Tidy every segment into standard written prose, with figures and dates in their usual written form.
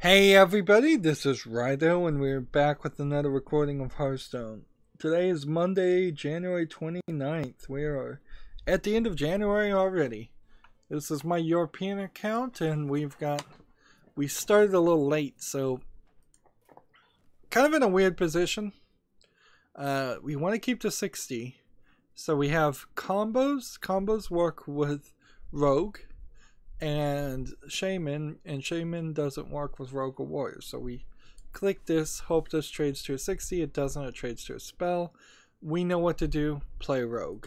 Hey everybody, this is Rydo and we're back with another recording of Hearthstone. Today is Monday, January 29th. We are at the end of January already. This is my European account and we started a little late, so kind of in a weird position. We want to keep to 60. So we have combos. Combos work with Rogue and Shaman doesn't work with Rogue or Warrior. So we click this, hope this trades to a 60. It doesn't, it trades to a spell. We know what to do, play Rogue.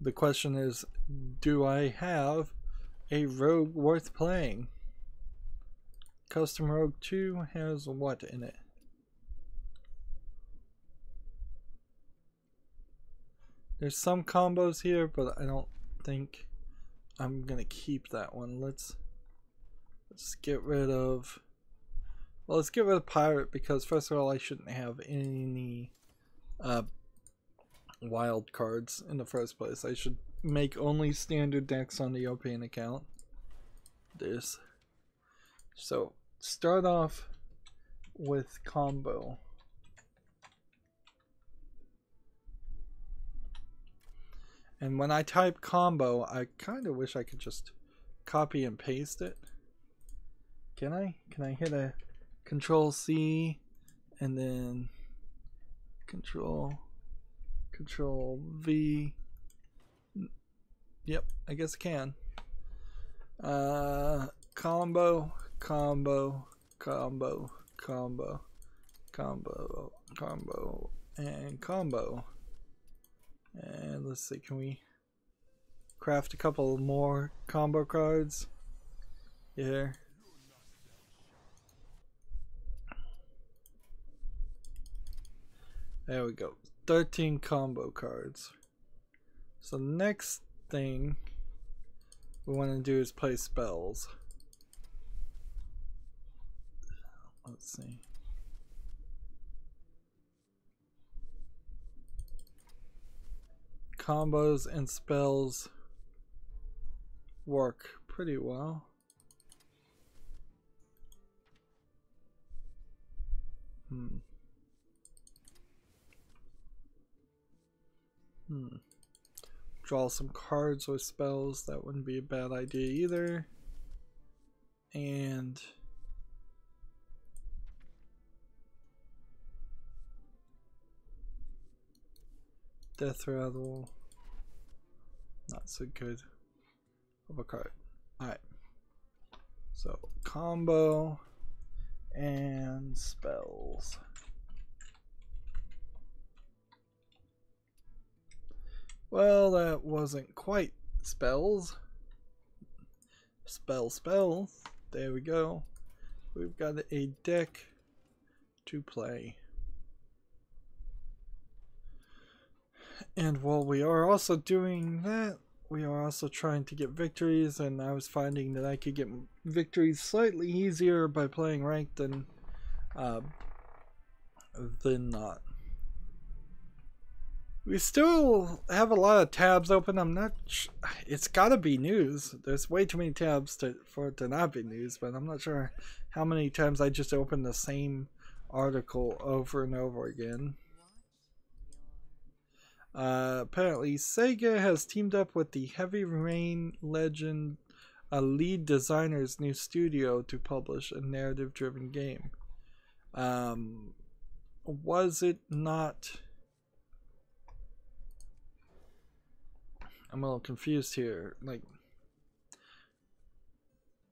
The question is, do I have a Rogue worth playing? Custom Rogue 2 has what in it? There's some combos here, but I don't think I'm gonna keep that one. Let's get rid of. Well, let's get rid of Pirate because first of all, I shouldn't have any wild cards in the first place. I should make only standard decks on the European account. So start off with combo. And when I type combo, I kind of wish I could just copy and paste it. Can I? Can I hit a Control C and then Control V? Yep, I guess I can. Combo, and combo. And let's see, can we craft a couple more combo cards here? There we go. 13 combo cards. So the next thing we want to do is play spells. Let's see. Combos and spells work pretty well. Draw some cards with spells, that wouldn't be a bad idea either. And Death Rattle, not so good of a card. Alright, so combo and spells. Well, that wasn't quite spells. Spell. There we go. We've got a deck to play. And while we are also doing that, we are also trying to get victories, and I was finding that I could get victories slightly easier by playing ranked than not. We still have a lot of tabs open. I'm not it's gotta be news. There's way too many tabs for it to not be news, but I'm not sure how many times I just open the same article over and over again. Apparently Sega has teamed up with the Heavy Rain legend lead designer's new studio to publish a narrative driven game. Was it not... I'm a little confused here. Like,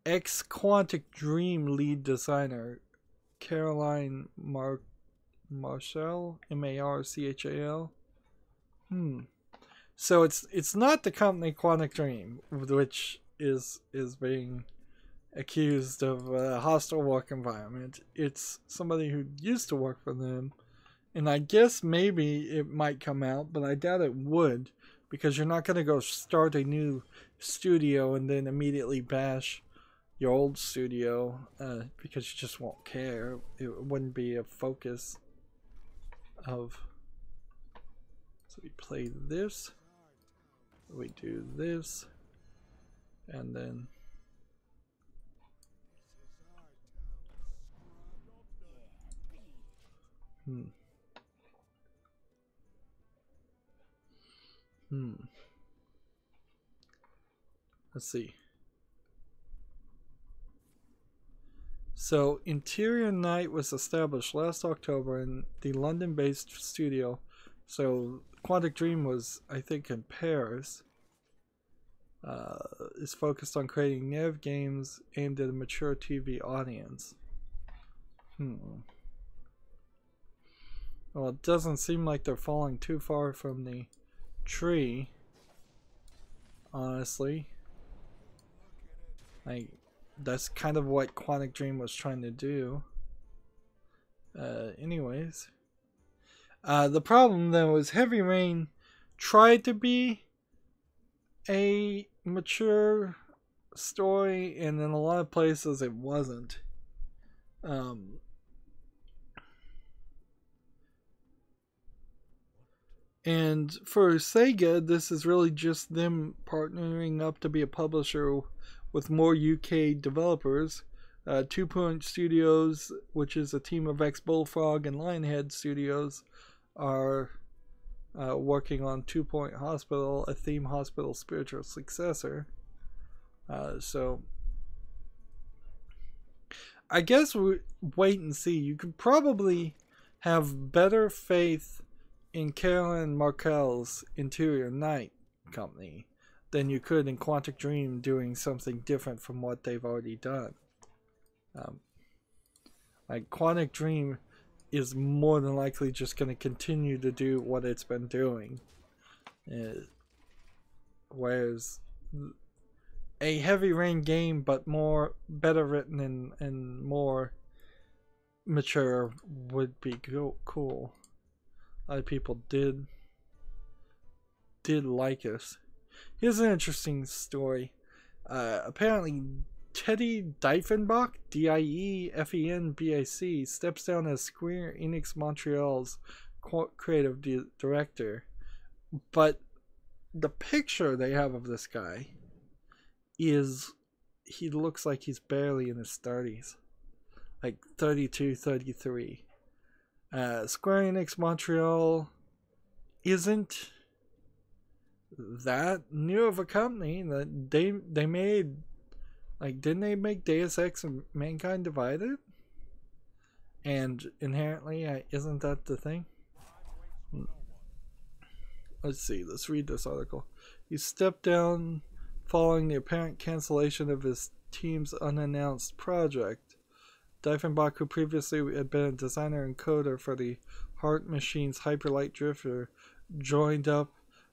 ex Quantic Dream lead designer Caroline Marchal, Marchal. So it's not the company Quantic Dream, which is being accused of a hostile work environment. It's somebody who used to work for them, and I guess maybe it might come out, but I doubt it would, because you're not going to go start a new studio and then immediately bash your old studio because you just won't care. It wouldn't be a focus of... So we play this, we do this, and then Hmm. Hmm. Let's see. So, Interior Night was established last October in the London-based studio. So, Quantic Dream was, I think, in Paris. Is focused on creating narrative games aimed at a mature TV audience. Well, it doesn't seem like they're falling too far from the tree, honestly. That's kind of what Quantic Dream was trying to do. Anyways. The problem though is Heavy Rain tried to be a mature story, and in a lot of places it wasn't. And for Sega, this is really just them partnering up to be a publisher with more UK developers. 2 Point Studios, which is a team of ex-Bullfrog and Lionhead Studios, are working on 2 Point Hospital, a theme hospital spiritual successor. So I guess we wait and see. You could probably have better faith in Carolyn Markel's Interior Night company than you could in Quantic Dream doing something different from what they've already done. Like Quantic Dream is more than likely just going to continue to do what it's been doing. Whereas a Heavy Rain game, but better written and more mature, would be cool. A lot of people did like us. Here's an interesting story. Apparently, Teddy Diefenbach, Diefenbach, steps down as Square Enix Montreal's creative director. But the picture they have of this guy is, he looks like he's barely in his 30s. Like 32, 33. Square Enix Montreal isn't that new of a company. That they made, like, didn't they make Deus Ex and Mankind Divided? And inherently, isn't that the thing? Let's see, let's read this article. He stepped down following the apparent cancellation of his team's unannounced project. Diefenbach, who previously had been a designer and coder for the Heart Machine's Hyperlight Drifter, joined up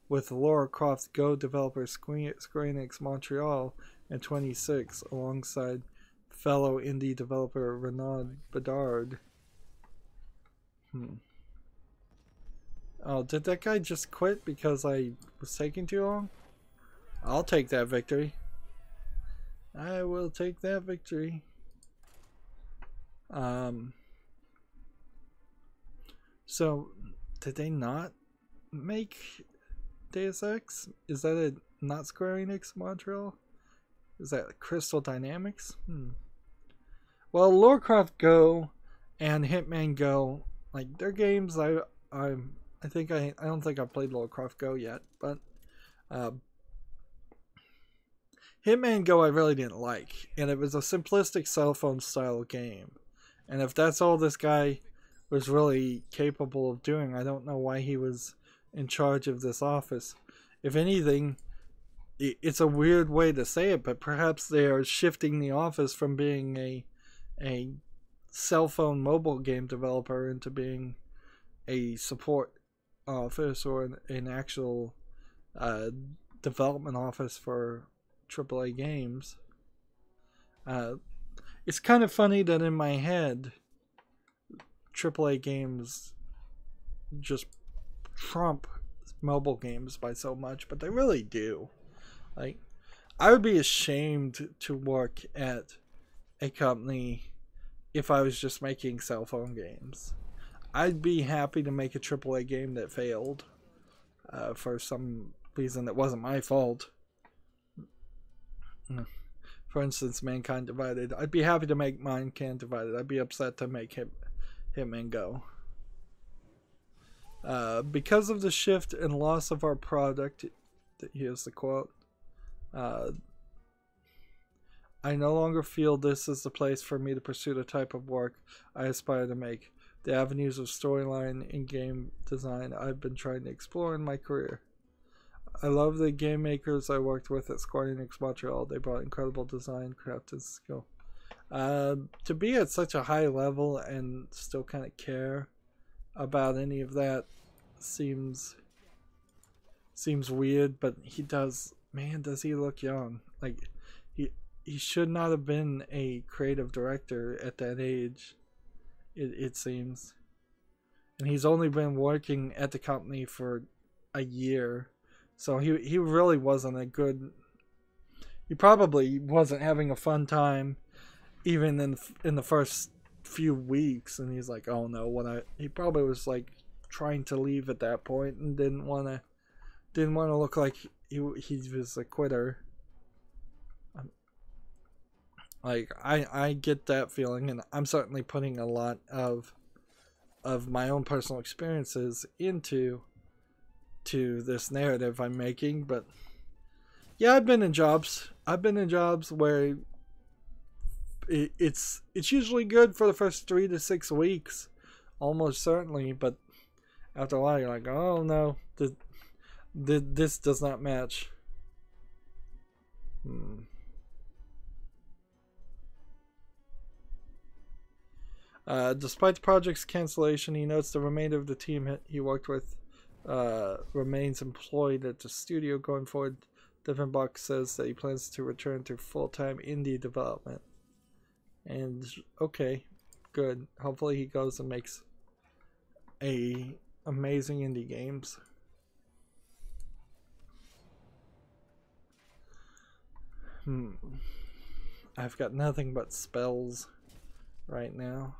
with Lara Croft Go developer Square Enix Montreal in 2006, alongside fellow indie developer Renaud Bedard. Oh, did that guy just quit because I was taking too long? I'll take that victory. I will take that victory. So, did they not make Deus Ex? Is that not Square Enix Montreal? Is that Crystal Dynamics? Well, Lara Croft Go and Hitman Go, like, they're games I don't think I've played Lara Croft Go yet, but Hitman Go I really didn't like, and it was a simplistic cell phone style game. And if that's all this guy was really capable of doing, I don't know why he was in charge of this office. If anything, it's a weird way to say it, but perhaps they are shifting the office from being a cell phone mobile game developer into being a support office or an actual development office for AAA games. It's kind of funny that in my head, AAA games just trump mobile games by so much, but they really do. Like, I would be ashamed to work at a company if I was just making cell phone games. I'd be happy to make a AAA game that failed for some reason that wasn't my fault. For instance, Mankind Divided. I'd be happy to make Mankind Divided. I'd be upset to make Hitman Go. Because of the shift and loss of our product, here's the quote, uh, I no longer feel this is the place for me to pursue the type of work I aspire to make, the avenues of storyline and game design I've been trying to explore in my career. I love the game makers I worked with at Square Enix Montreal. They brought incredible design, craft, and skill. To be at such a high level and still kind of care about any of that seems weird, but he does. Man, does he look young? Like he should not have been a creative director at that age. It seems, and he's only been working at the company for a year, so he really wasn't a good. He probably wasn't having a fun time, even in the first few weeks. And he's like, oh no, he probably was like trying to leave at that point and didn't want to look like he was a quitter. Like I get that feeling, and I'm certainly putting a lot of my own personal experiences into this narrative I'm making. But yeah, I've been in jobs where it's usually good for the first 3 to 6 weeks, almost certainly, but after a while you're like, oh no, this does not match. Despite the project's cancellation, he notes the remainder of the team he worked with remains employed at the studio going forward. Diffenbach says that he plans to return to full-time indie development. And okay, good. Hopefully he goes and makes amazing indie games. I've got nothing but spells right now.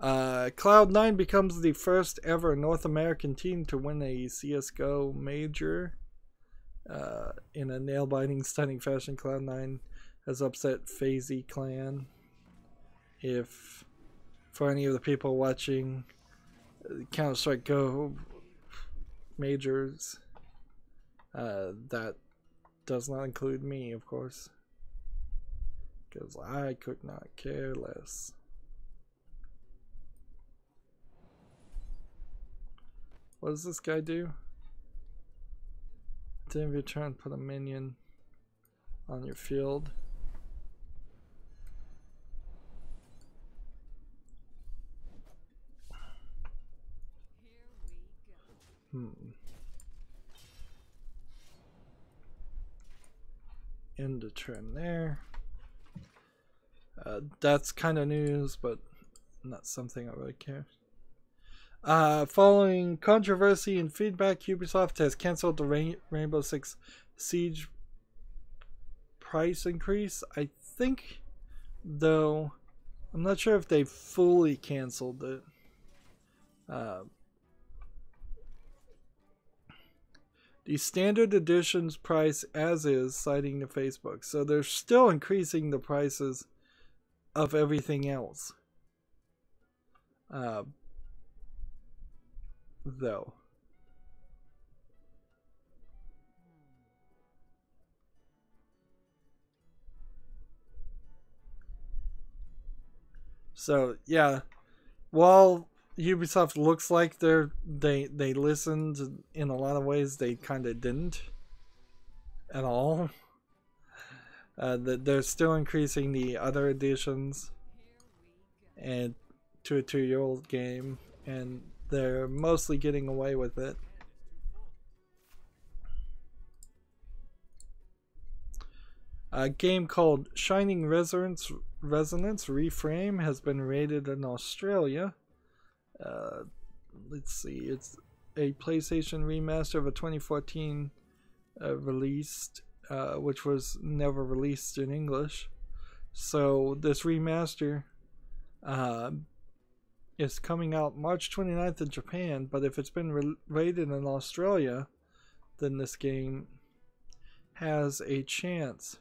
Cloud9 becomes the first ever North American team to win a CSGO major. In a nail-biting, stunning fashion, Cloud9 has upset FaZe Clan. If, for any of the people watching Counter-Strike Go majors, that does not include me, of course, because I could not care less. What does this guy do? At the end of your turn, put a minion on your field. End of turn there. That's kind of news, but not something I really care. Following controversy and feedback, Ubisoft has canceled the Rainbow Six Siege price increase. I think, though, I'm not sure if they fully canceled it. The standard edition's price as is, citing to Facebook. So they're still increasing the prices of everything else. Though. So yeah, while Ubisoft looks like they listened in a lot of ways, they kind of didn't at all. They're still increasing the other editions and to a 2-year-old game, and they're mostly getting away with it. A game called Shining Resonance Reframe has been rated in Australia. Let's see, it's a PlayStation remaster of a 2014 released, which was never released in English. So this remaster is coming out March 29th in Japan, but if it's been rated in Australia, then this game has a chance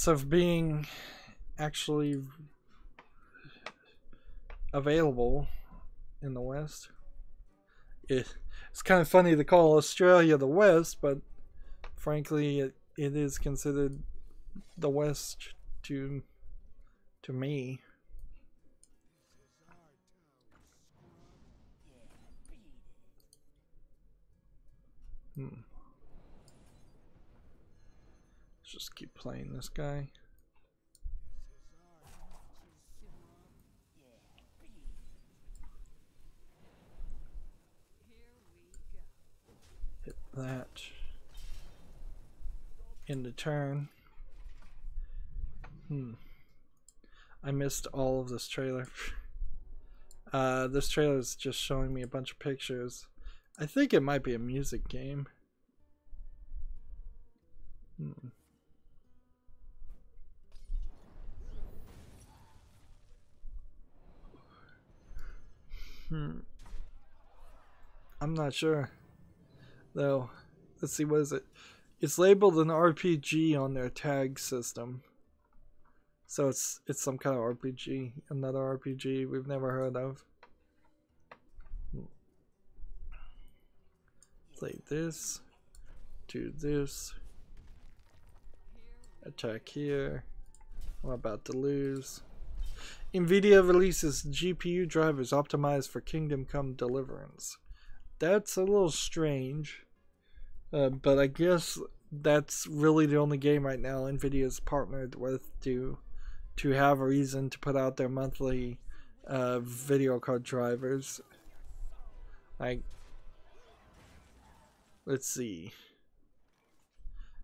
of being actually available in the West. It's kind of funny to call Australia the West, but frankly, it is considered the West to me. Let's just keep playing this guy. Hit that in the turn. I missed all of this trailer. This trailer is just showing me a bunch of pictures. I think it might be a music game. I'm not sure though. Let's see, what is it? It's labeled an RPG on their tag system. So it's some kind of RPG, another RPG we've never heard of. Play this, do this, attack here. I'm about to lose. NVIDIA releases GPU drivers optimized for Kingdom Come Deliverance. That's a little strange, but I guess that's really the only game right now NVIDIA's partnered with to have a reason to put out their monthly video card drivers. Like, let's see.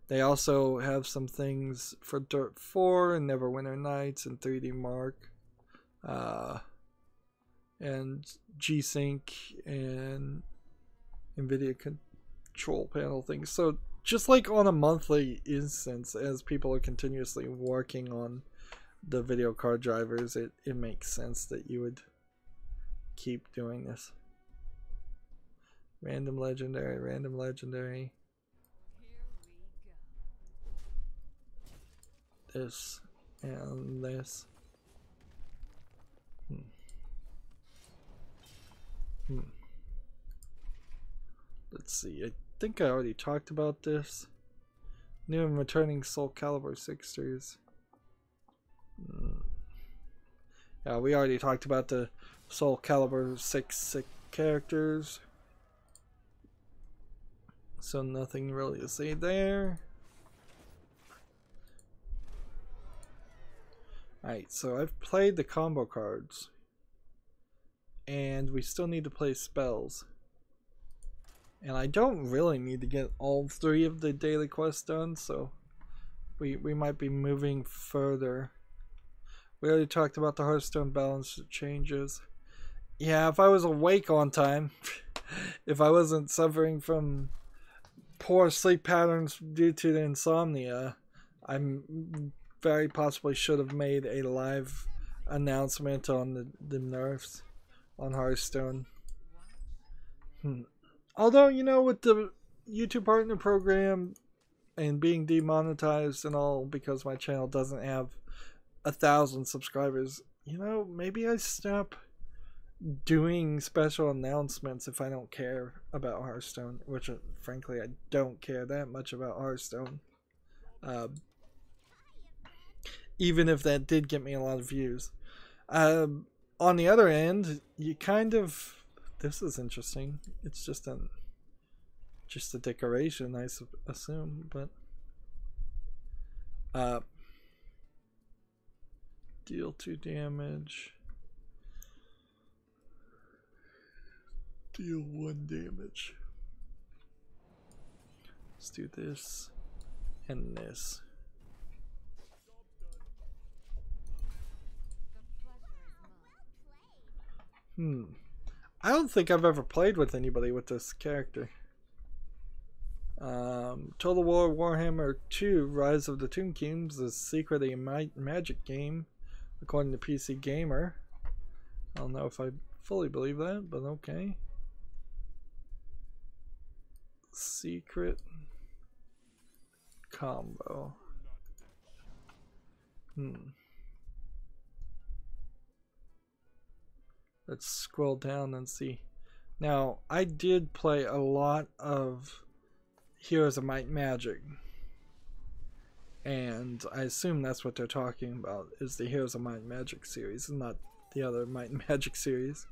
They also have some things for Dirt 4 and Neverwinter Nights and 3D Mark, and G-Sync and NVIDIA control panel things. So just like on a monthly instance, as people are continuously working on the video card drivers, it makes sense that you would keep doing this. Random legendary, random legendary. This and this. Let's see, I think I already talked about this. New and returning Soul Calibur 6ers. Yeah, we already talked about the Soul Calibur 6 characters. So nothing really to say there. Alright, so I've played the combo cards. And we still need to play spells. And I don't really need to get all 3 of the daily quests done, so we might be moving further. We already talked about the Hearthstone balance changes. Yeah, if I was awake on time, if I wasn't suffering from poor sleep patterns due to the insomnia, I very possibly should have made a live announcement on the nerfs on Hearthstone. Although, you know, with the YouTube partner program and being demonetized and all because my channel doesn't have 1,000 subscribers, you know, maybe I stop doing special announcements if I don't care about Hearthstone, which frankly I don't care that much about Hearthstone. Even if that did get me a lot of views. On the other end, you kind of, this is interesting. It's just a decoration, I assume, but deal 2 damage. Deal 1 damage. Let's do this and this. I don't think I've ever played with anybody with this character. Total War Warhammer 2 Rise of the Tomb Kings is secretly a magic game, according to PC Gamer. I don't know if I fully believe that, but okay. Secret combo. Let's scroll down and see. Now, I did play a lot of Heroes of Might and Magic. And I assume that's what they're talking about, is the Heroes of Might and Magic series, and not the other Might and Magic series.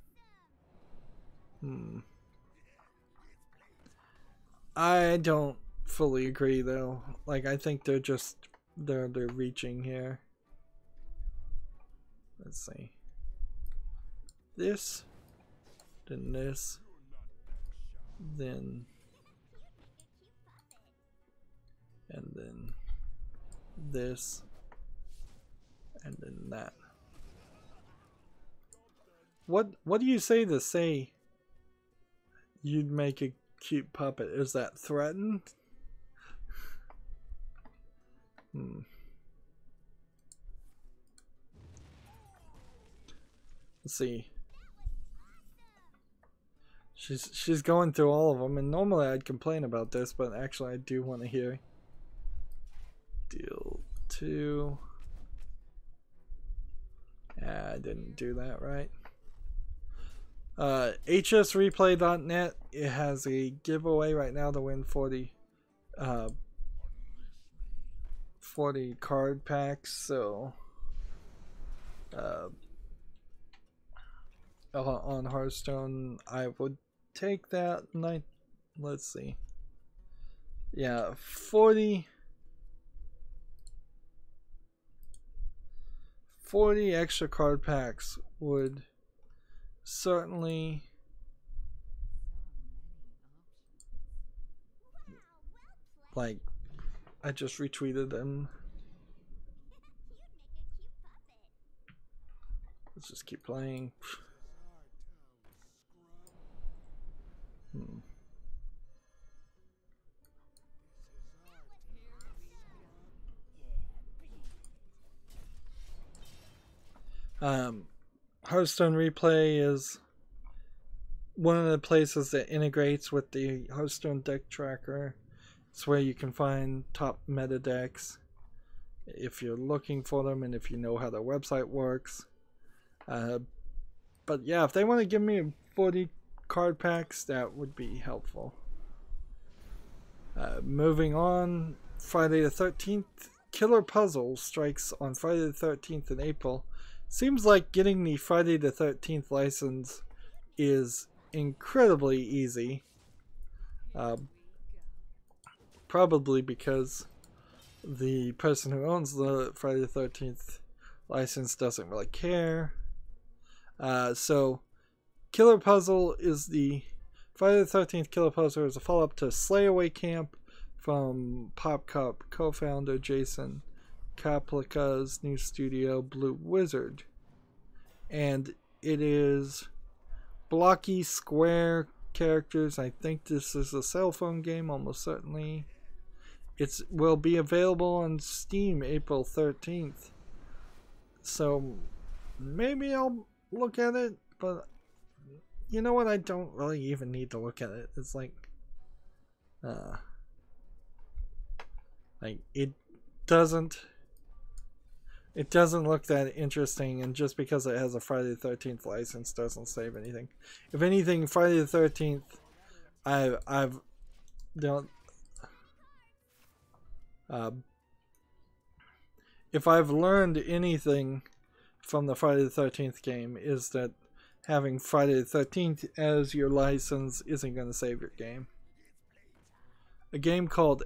I don't fully agree though. Like, I think they're just they're reaching here. Let's see. This, then this, then, and then this, and then that. What do you say to say you'd make a cute puppet? Is that threatened? Let's see. She's going through all of them, and normally I'd complain about this, but actually I do want to hear. Deal 2. I didn't do that right. hsreplay.net, it has a giveaway right now to win 40 card packs, so on Hearthstone I would take that. Let's see. Yeah, 40 extra card packs would certainly like, I just retweeted them. Let's just keep playing. Hearthstone Replay is one of the places that integrates with the Hearthstone deck tracker. It's where you can find top meta decks if you're looking for them and if you know how their website works. But yeah, if they want to give me 40 card packs, that would be helpful. Moving on, Friday the 13th, Killer Puzzle strikes on Friday the 13th in April. Seems like getting the Friday the 13th license is incredibly easy. Probably because the person who owns the Friday the 13th license doesn't really care. So Killer Puzzle is the Friday the 13th Killer Puzzle is a follow-up to Slayaway Camp from PopCup co-founder Jason Kaplika's new studio Blue Wizard, and it is blocky square characters. I think this is a cell phone game, almost certainly. It will be available on Steam April 13th, so maybe I'll look at it, but you know what, I don't really even need to look at it. It's like it doesn't look that interesting, and just because it has a Friday the 13th license doesn't save anything. If anything, Friday the 13th, if I've learned anything from the Friday the 13th game, is that having Friday the 13th as your license isn't going to save your game. A game called,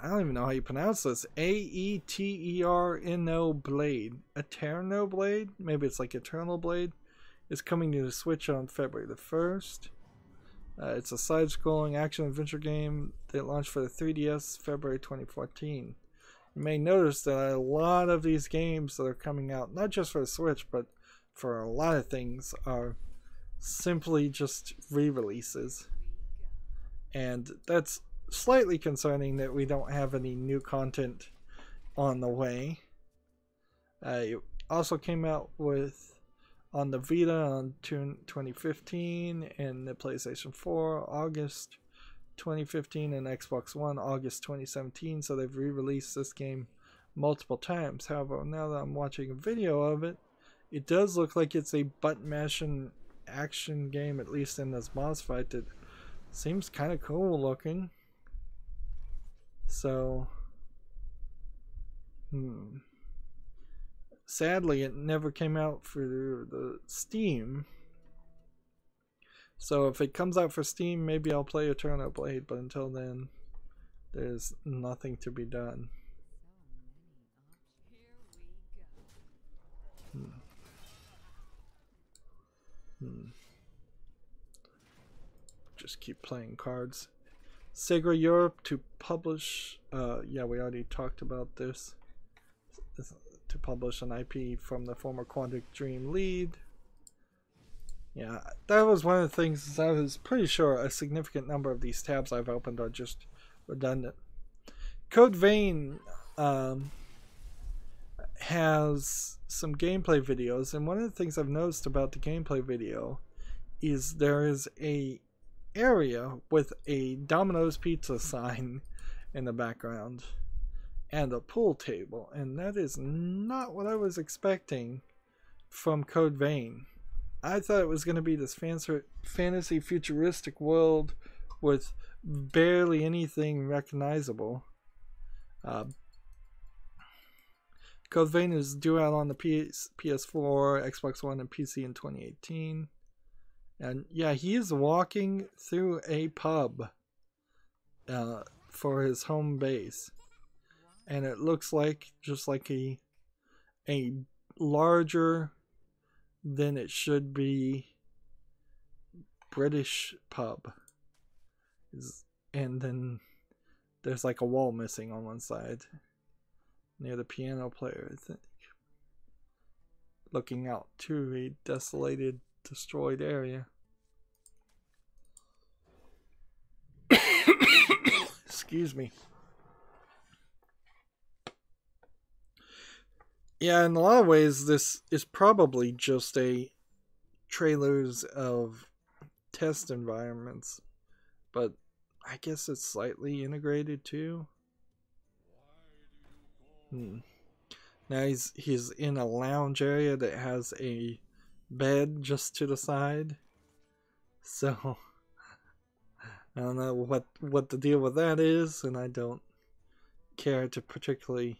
I don't even know how you pronounce this, Aeterno Blade. Eterno Blade? Maybe it's like Eternal Blade. Is coming to the Switch on February the 1st. It's a side-scrolling action-adventure game that launched for the 3DS February 2014. You may notice that a lot of these games that are coming out, not just for the Switch, but for a lot of things, are simply just re-releases. And that's slightly concerning that we don't have any new content on the way. It also came out on the Vita on 2015, and the PlayStation 4 August 2015, and Xbox One August 2017, so they've re-released this game multiple times. However, now that I'm watching a video of it, it does look like it's a button mashing action game, at least in this boss fight, that seems kind of cool looking. So, sadly, it never came out for the Steam. So if it comes out for Steam, maybe I'll play Eternal Blade, but until then, there's nothing to be done. Just keep playing cards. Sega Europe to publish, yeah, we already talked about this. To publish an IP from the former Quantic Dream lead. Yeah, that was one of the things. I was pretty sure a significant number of these tabs I've opened are just redundant. Code Vein has some gameplay videos, and one of the things I've noticed about the gameplay video is there is a area with a Domino's pizza sign in the background and a pool table, and that is not what I was expecting from Code Vein. I thought it was going to be this fantasy futuristic world with barely anything recognizable. Code Vein is due out on the PS4, Xbox One, and PC in 2018. And yeah, he is walking through a pub for his home base. And it looks like just like a larger than it should be British pub. And then there's like a wall missing on one side near the piano player, I think, looking out to a desolated, destroyed area. Excuse me. Yeah, in a lot of ways, this is probably just a trailers of test environments, but I guess it's slightly integrated too. Now he's in a lounge area that has a bed just to the side, so I don't know what the deal with that is, and I don't care to particularly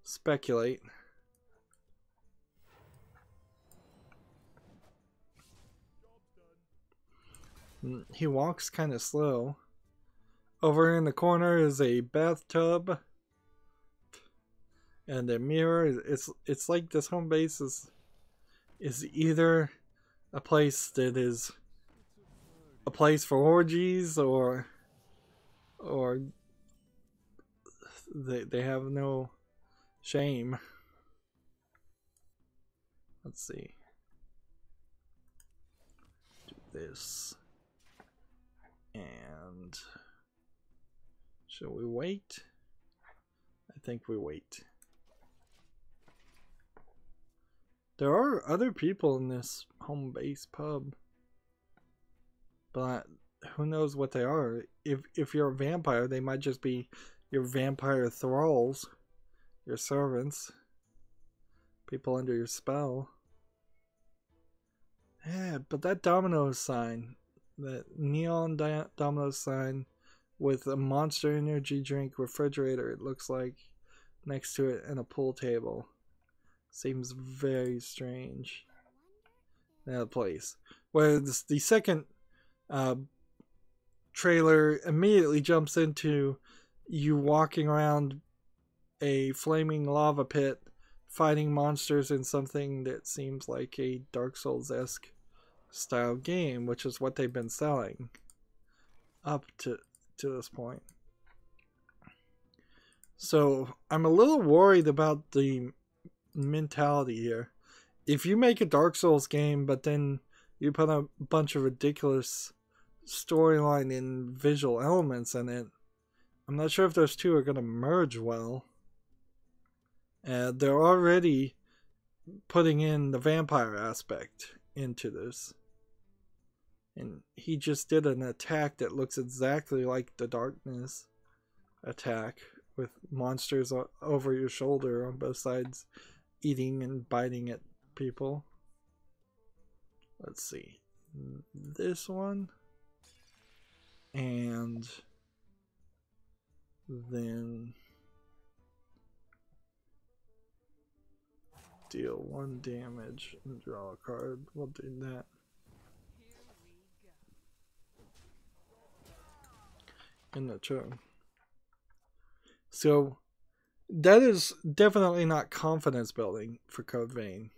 speculate. He walks kind of slow. Over in the corner is a bathtub and a mirror. It's like this home base is either a place that is a place for orgies, or they have no shame. Let's see. Do this. And shall we wait? I think we wait. There are other people in this home base pub, but who knows what they are. If you're a vampire, they might just be your vampire thralls, your servants, people under your spell. Yeah, but that Domino's sign, that neon Domino's sign with a Monster Energy drink refrigerator, it looks like, next to it, and a pool table, seems very strange. That place. Whereas the second trailer immediately jumps into you walking around a flaming lava pit fighting monsters in something that seems like a Dark Souls-esque style game, which is what they've been selling up to this point. So I'm a little worried about the mentality here. If you make a Dark Souls game but then you put a bunch of ridiculous storyline and visual elements in it, I'm not sure if those two are going to merge well. They're already putting in the vampire aspect into this. And he just did an attack that looks exactly like the Darkness attack, with monsters over your shoulder on both sides eating and biting at people. let's see, this one, and then deal 1 damage and draw a card. We'll do that. In the turn. So that is definitely not confidence building for Code Vein.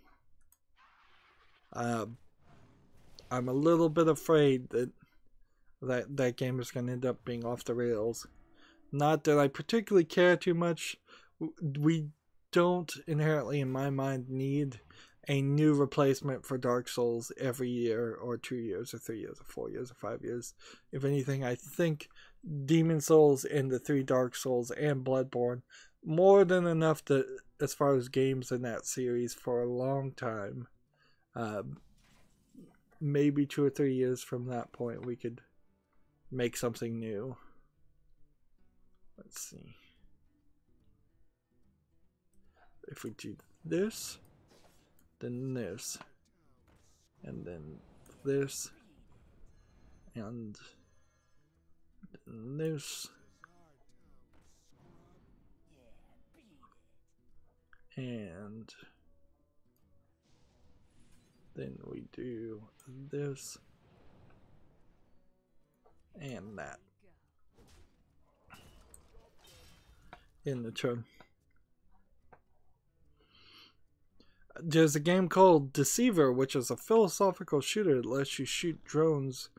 I'm a little bit afraid that game is going to end up being off the rails. Not that I particularly care too much. We don't inherently, in my mind, need a new replacement for Dark Souls every year, or 2 years, or 3 years, or 4 years, or 5 years. If anything, I think Demon Souls and the 3 Dark Souls and Bloodborne more than enough to, as far as games in that series, for a long time. Maybe 2 or 3 years from that point we could make something new. Let's see. If we do this, then this, and then this, and then this, and then we do this and that in the turn. There's a game called Deceiver, which is a philosophical shooter that lets you shoot drones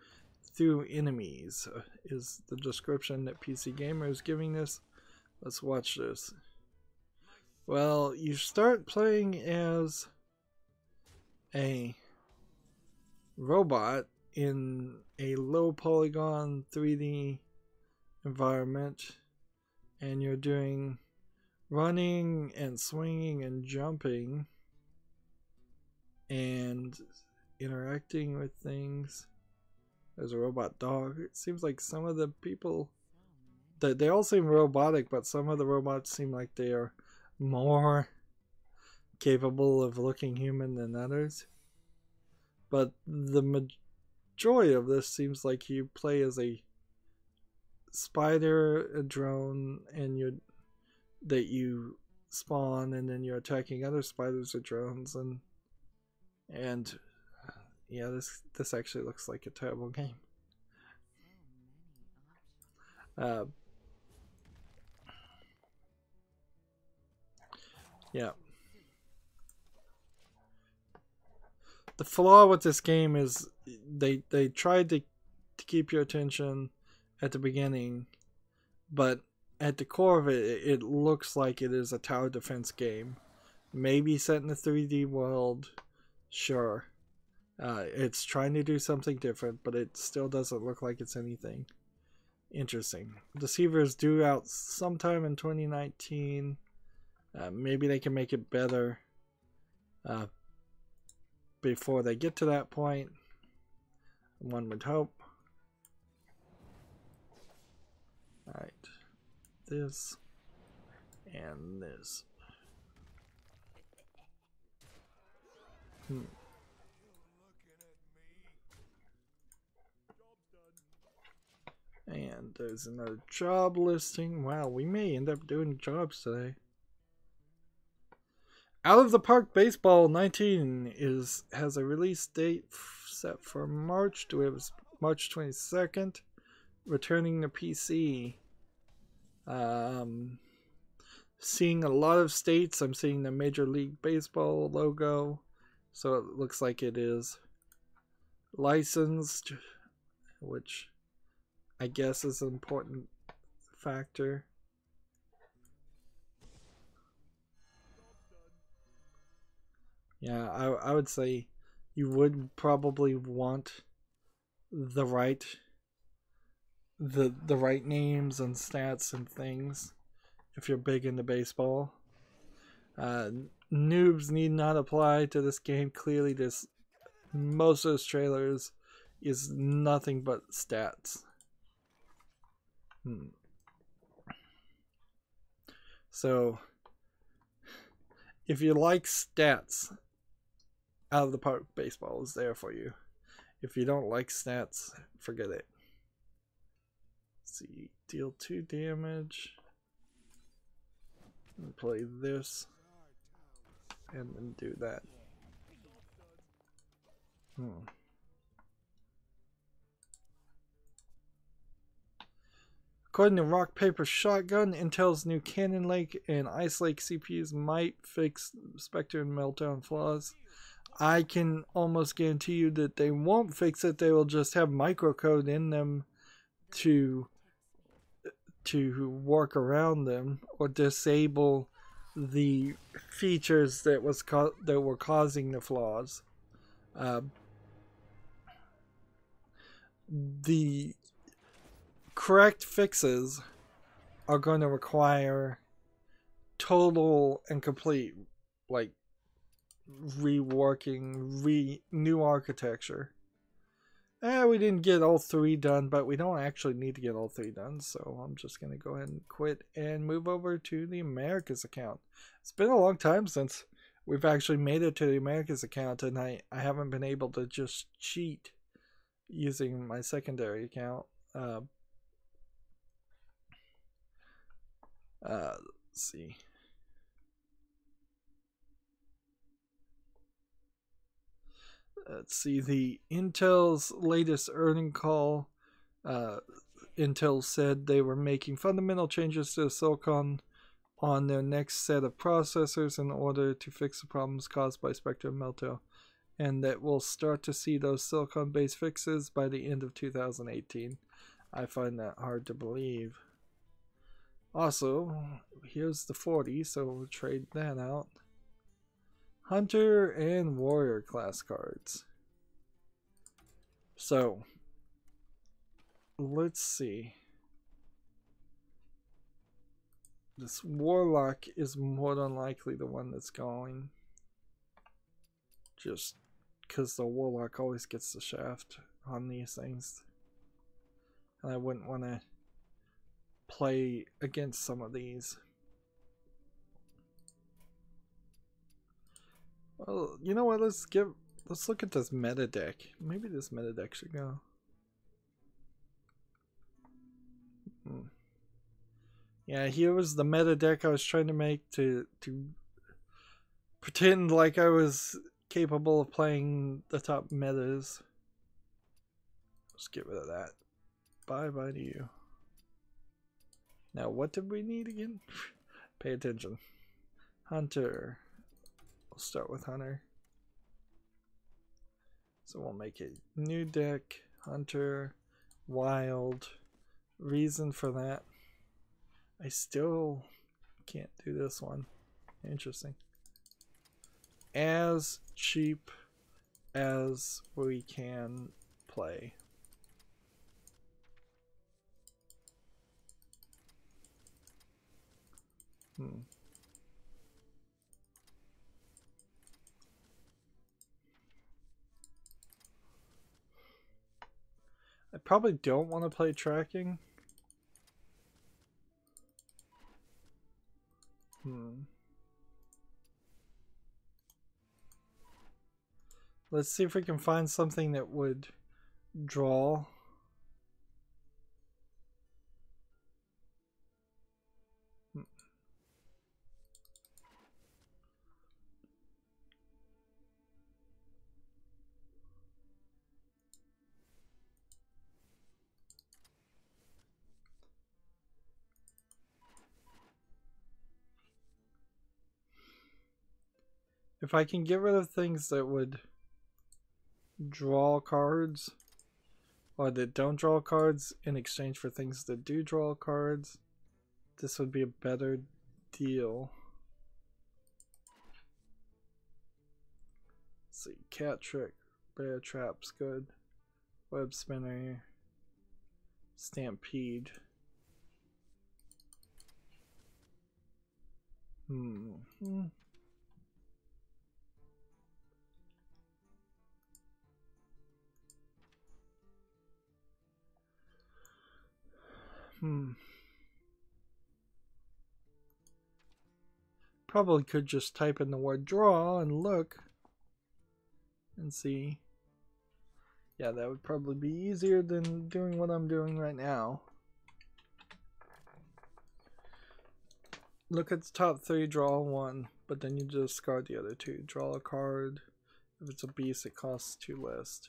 through enemies, is the description that PC Gamer is giving this. Let's watch this. Well, you start playing as a robot in a low polygon 3D environment, and you're doing running and swinging and jumping and interacting with things. There's a robot dog. It seems like some of the people, they all seem robotic, but some of the robots seem like they are more capable of looking human than others. But the majority of this seems like you play as a spider, a drone, and you spawn, and then you're attacking other spiders or drones, and yeah, this actually looks like a terrible game. Yeah. The flaw with this game is they tried to keep your attention at the beginning, but at the core of it, it looks like it is a tower defense game. Maybe set in a 3D world, sure. It's trying to do something different, but it still doesn't look like it's anything interesting. Deceiver is due out sometime in 2019. Maybe they can make it better before they get to that point. One would hope. Alright. This and this. And there's another job listing. Wow, we may end up doing jobs today. Out of the Park Baseball 19 has a release date set for March. Do we have March 22nd? Returning to PC. Seeing a lot of states. I'm seeing the Major League Baseball logo, so it looks like it is licensed, which I guess is an important factor. Yeah, I would say you would probably want the right names and stats and things if you're big into baseball. Noobs need not apply to this game. Clearly, most of those trailers is nothing but stats. So if you like stats, out of the park baseball is there for you. If you don't like stats, forget it. Let's see, deal 2 damage. And play this. And then do that. According to Rock Paper Shotgun, Intel's new Cannon Lake and Ice Lake CPUs might fix Spectre and Meltdown flaws. I can almost guarantee you that they won't fix it. They will just have microcode in them to work around them or disable the features that were causing the flaws. The correct fixes are going to require total and complete, like, reworking, new architecture. We didn't get all 3 done, but we don't actually need to get all 3 done, so I'm just going to go ahead and quit and move over to the Americas account. It's been a long time since we've actually made it to the Americas account, and I haven't been able to just cheat using my secondary account. Let's see. Let's see, the Intel's latest earning call. Intel said they were making fundamental changes to the silicon on their next set of processors in order to fix the problems caused by Spectre and Meltdown, and that we'll start to see those silicon-based fixes by the end of 2018. I find that hard to believe. Also, here's the 40, so we'll trade that out. Hunter and Warrior class cards. So, let's see. This Warlock is more than likely the one that's going. Just because the Warlock always gets the shaft on these things. And I wouldn't want to play against some of these. Well, you know what? Let's look at this meta deck. Maybe this meta deck should go. Yeah, here was the meta deck I was trying to make to pretend like I was capable of playing the top metas. Let's get rid of that. Bye bye to you. Now, what did we need again? Pay attention. Hunter. We'll start with Hunter. So we'll make a new deck. Hunter. Wild. Reason for that. I still can't do this one. Interesting. As cheap as we can play. I probably don't want to play tracking. Let's see if we can find something that would draw. If I can get rid of things that would draw cards, or that don't draw cards in exchange for things that do draw cards, this would be a better deal. Let's see, cat trick, bear trap's good, web spinner, stampede. Probably could just type in the word draw and look. and see. Yeah, that would probably be easier than doing what I'm doing right now. Look at the top 3, draw 1, but then you discard the other 2. Draw a card. If it's a beast, it costs 2 less.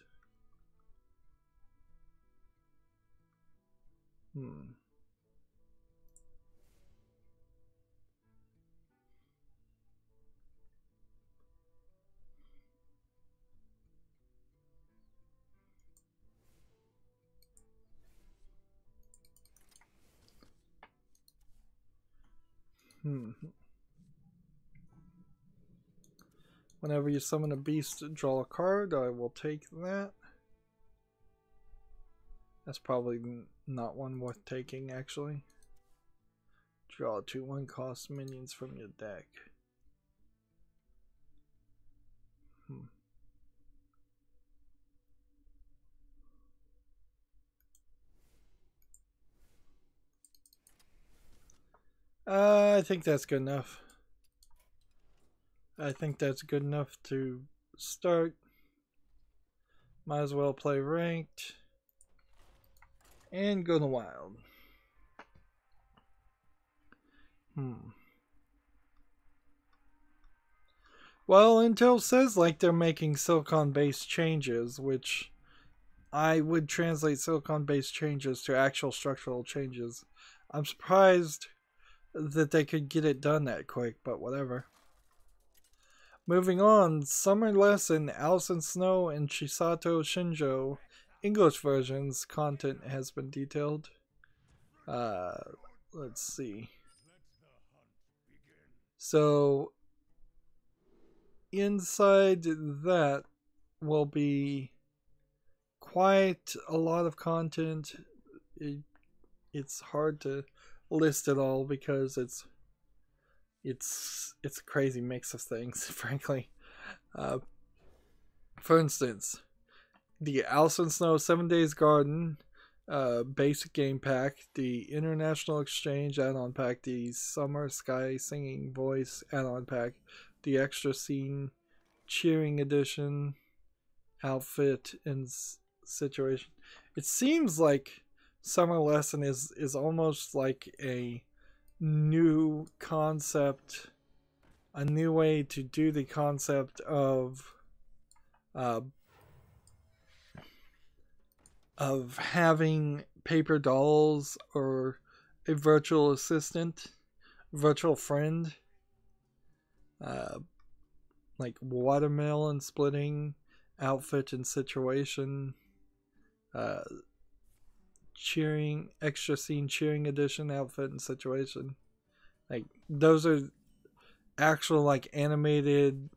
Whenever you summon a beast, draw a card. I will take that. That's probably not one worth taking, actually. Draw 2/1 cost minions from your deck. I think that's good enough. I think that's good enough to start. Might as well play ranked and go to wild. Well, Intel says like they're making silicon-based changes, which I would translate silicon-based changes to actual structural changes. I'm surprised that they could get it done that quick, but whatever. Moving on, Summer Lesson, Allison Snow, and Chisato Shinjo English versions content has been detailed. Let's see. So inside that will be quite a lot of content. It's hard to list it all because it's a crazy mix of things, frankly. For instance, the Allison Snow 7 Days Garden basic game pack, the International Exchange add-on pack, the Summer Sky Singing Voice add-on pack, the Extra Scene Cheering Edition outfit and situation. It seems like Summer Lesson is almost like a new concept, a new way to do the concept of having paper dolls or a virtual assistant, virtual friend, like watermelon splitting outfit and situation, cheering extra scene cheering edition outfit and situation. Like those are actual like animated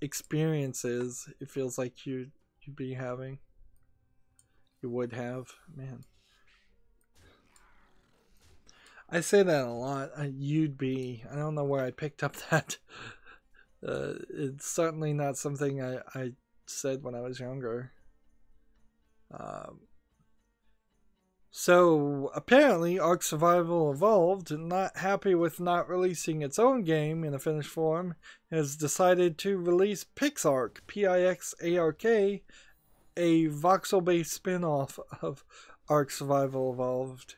experiences. It feels like you'd be having. You would have, man. I say that a lot. You'd be. I don't know where I picked up that. It's certainly not something I said when I was younger. So apparently Ark Survival Evolved, not happy with not releasing its own game in a finished form, has decided to release PixArk, Pixark, a voxel-based spin-off of Ark Survival Evolved.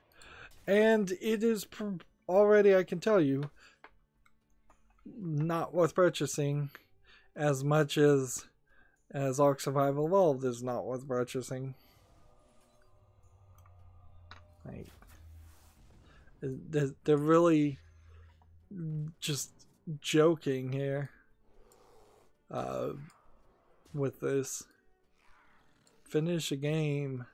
And it is already, I can tell you, not worth purchasing as much as Ark Survival Evolved is not worth purchasing. Like, they're really just joking here with this. Finish a game.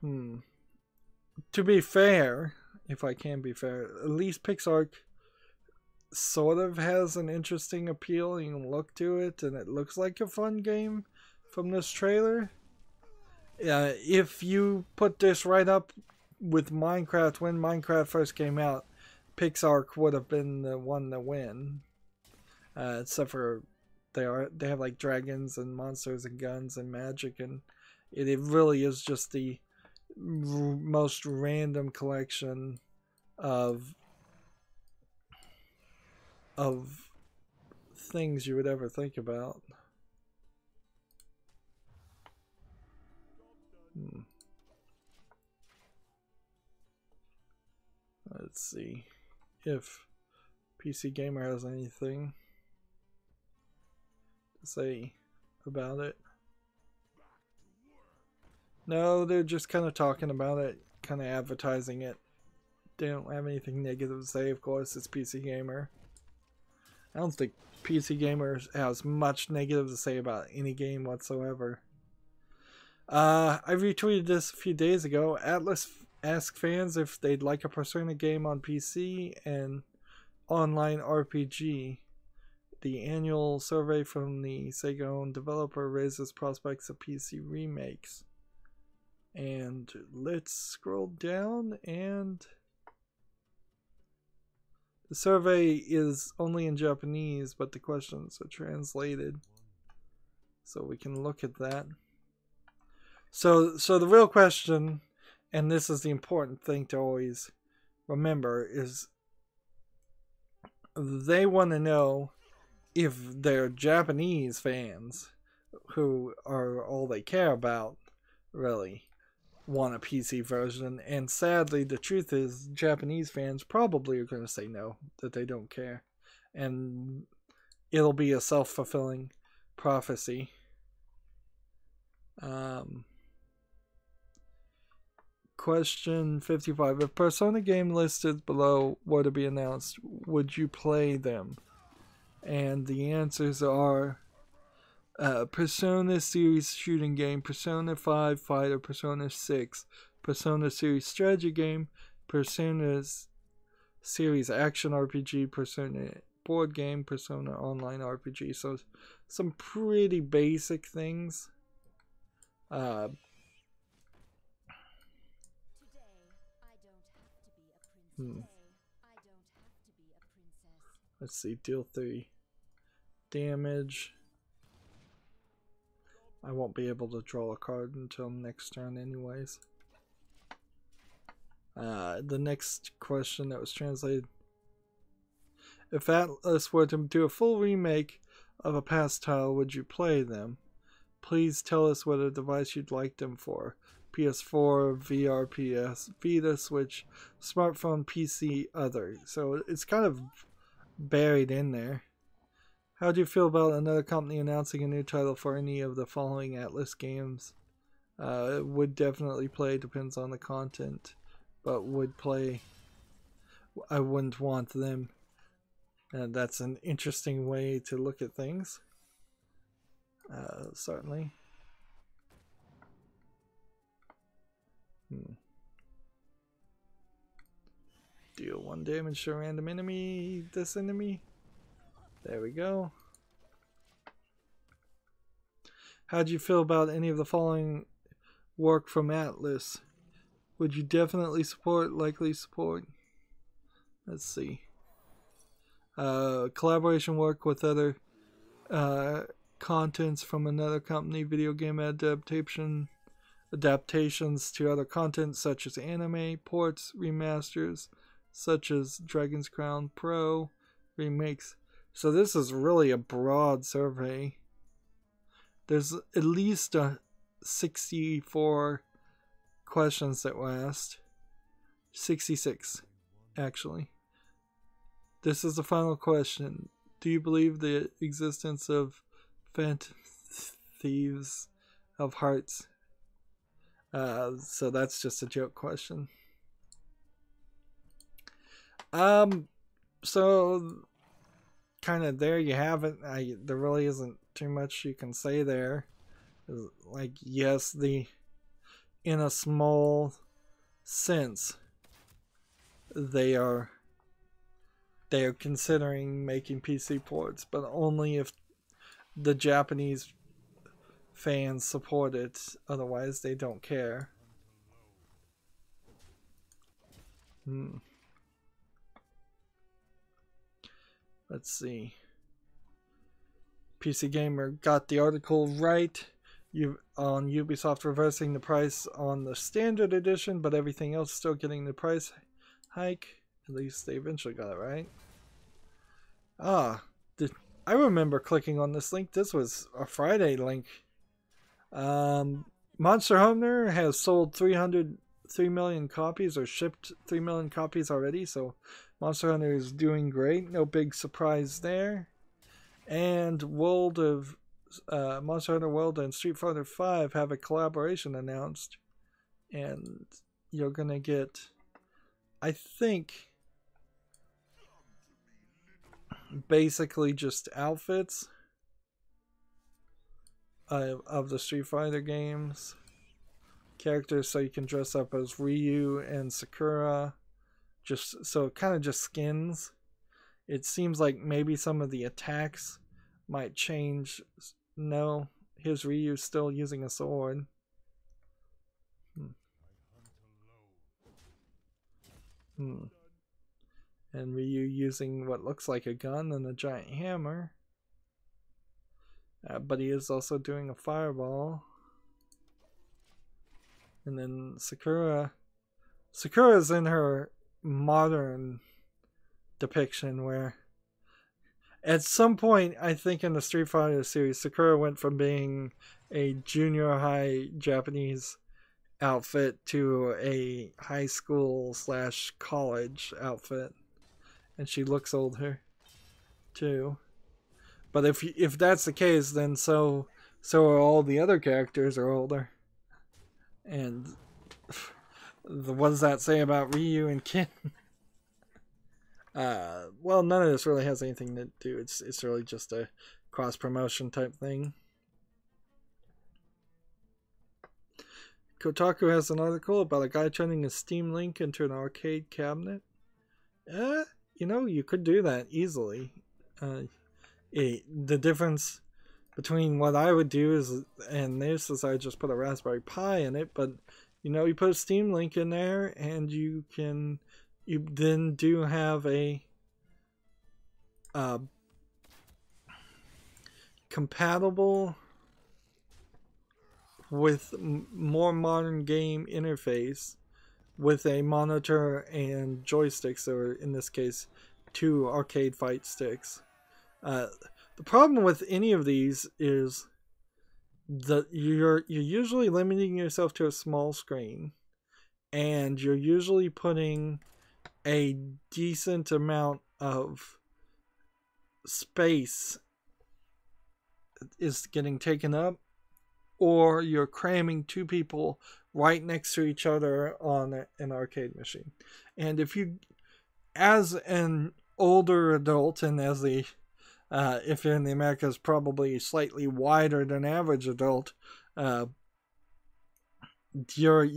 To be fair, if I can be fair, at least PixArk sort of has an interesting appealing look to it, and it looks like a fun game from this trailer. If you put this right up with Minecraft when Minecraft first came out, PixArk would have been the one to win. Except for they have like dragons and monsters and guns and magic, and it really is just the most random collection of of things you would ever think about. Let's see if PC Gamer has anything to say about it. No, they're just kind of talking about it, kind of advertising it. They don't have anything negative to say. Of course, it's PC Gamer. I don't think PC Gamer has much negative to say about any game whatsoever. I retweeted this a few days ago. Atlas asked fans if they'd like a Persona game on PC and online RPG. The annual survey from the Sega-owned developer raises prospects of PC remakes. And let's scroll down, and the survey is only in Japanese, but the questions are translated, so we can look at that. So the real question, and this is the important thing to always remember, is they want to know if they're Japanese fans, who are all they care about, really want a PC version. And sadly, the truth is Japanese fans probably are going to say no, that they don't care, and it'll be a self-fulfilling prophecy. Question 55. If Persona game listed below were to be announced, would you play them? And the answers are Persona series shooting game, Persona 5 fighter, Persona 6, Persona series strategy game, Persona series action RPG, Persona board game, Persona online RPG. So some pretty basic things. Let's see, deal 3 damage. I won't be able to draw a card until next turn anyways. The next question that was translated. If Atlas were to do a full remake of a past title, would you play them? Please tell us what a device you'd like them for. PS4, VR, PS, Vita, Switch, smartphone, PC, other. So it's kind of buried in there. How do you feel about another company announcing a new title for any of the following Atlas games? Would definitely play, depends on the content, but would play. I wouldn't want them. And that's an interesting way to look at things. Certainly. Deal 1 damage to a random enemy. This enemy. There we go. How do you feel about any of the following work from Atlas? Would you definitely support, likely support? Let's see. Collaboration work with other contents from another company, video game adaptations to other content such as anime, ports, remasters such as Dragon's Crown Pro, remakes. So this is really a broad survey. There's at least 64 questions that were asked. 66, actually. This is the final question. Do you believe the existence of thieves of hearts? So that's just a joke question. So kind of there you have it. There really isn't too much you can say there. Like, yes, in a small sense, they are considering making PC ports, but only if the Japanese fans support it. Otherwise, they don't care. Let's see. PC Gamer got the article right. On Ubisoft reversing the price on the standard edition, but everything else still getting the price hike. At least they eventually got it right. Ah, I remember clicking on this link. This was a Friday link. Monster Hunter has sold 3 million copies, or shipped 3 million copies already, so Monster Hunter is doing great. No big surprise there. And Monster Hunter World and Street Fighter V have a collaboration announced, and you're gonna get, I think, basically just outfits of the Street Fighter games, characters, so you can dress up as Ryu and Sakura, just so kind of just skins. It seems like maybe some of the attacks might change. No, here's Ryu still using a sword. And Ryu using what looks like a gun and a giant hammer. But he is also doing a fireball. And then Sakura's in her modern depiction, where at some point, I think in the Street Fighter series, Sakura went from being a junior high Japanese outfit to a high school / college outfit, and she looks older too. But if that's the case, then so are all the other characters are older. And what does that say about Ryu and Ken? Well, none of this really has anything to do. It's really just a cross promotion type thing. Kotaku has an article about a guy turning a Steam Link into an arcade cabinet. You could do that easily. The difference between what I would do and this is I just put a Raspberry Pi in it, but you put a Steam Link in there, and you then do have a compatible with more modern game interface with a monitor and joysticks, or in this case 2 arcade fight sticks. The problem with any of these is that you're usually limiting yourself to a small screen, and you're usually putting a decent amount of space is getting taken up, or you're cramming 2 people right next to each other on an arcade machine. And if you, as an older adult, and as the if you're in the Americas, probably slightly wider than average adult, you're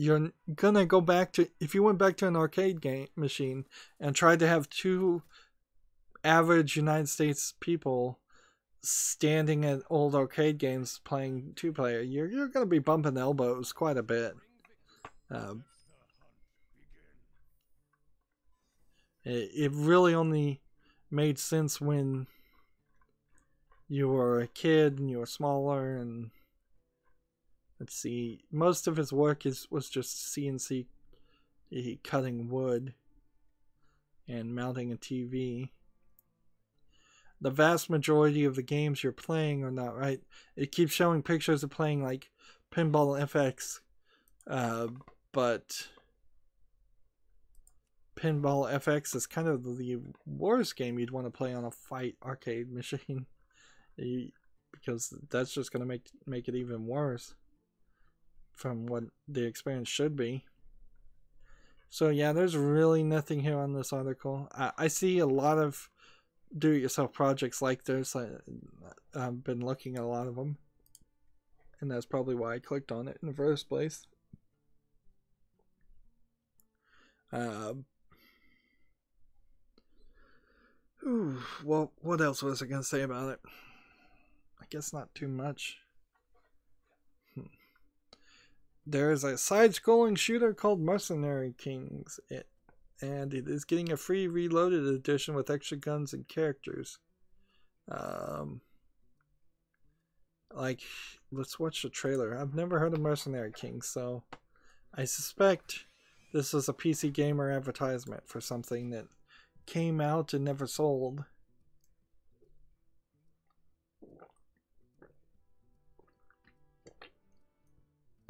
gonna go back to, if you went back to an arcade game machine and tried to have 2 average United States people standing at old arcade games playing 2-player, you're gonna be bumping elbows quite a bit. It really only made sense when you were a kid and you were smaller, and let's see, most of his work was just CNC cutting wood and mounting a TV. The vast majority of the games you're playing are not right. It keeps showing pictures of playing like Pinball FX, but Pinball FX is kind of the worst game you'd want to play on a fight arcade machine, because that's just going to make it even worse from what the experience should be. So yeah, there's really nothing here on this article. I see a lot of do-it-yourself projects like this. I've been looking at a lot of them, and that's probably why I clicked on it in the first place. Well, what else was I going to say about it? I guess not too much. There is a side-scrolling shooter called Mercenary Kings, and it is getting a free reloaded edition with extra guns and characters. Let's watch the trailer. I've never heard of Mercenary Kings, so I suspect this is a PC Gamer advertisement for something that came out and never sold.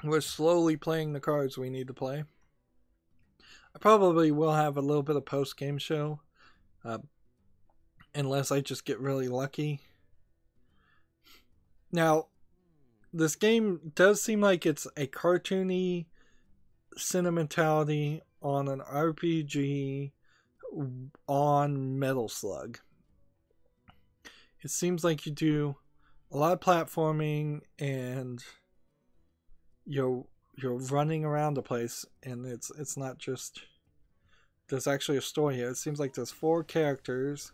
We're slowly playing the cards we need to play. I probably will have a little bit of post-game show. Unless I just get really lucky. Now, this game does seem like it's a cartoony sentimentality on an RPG on Metal Slug. It seems like you do a lot of platforming and you're running around the place, and it's not just, there's actually a story here. It seems like there's 4 characters.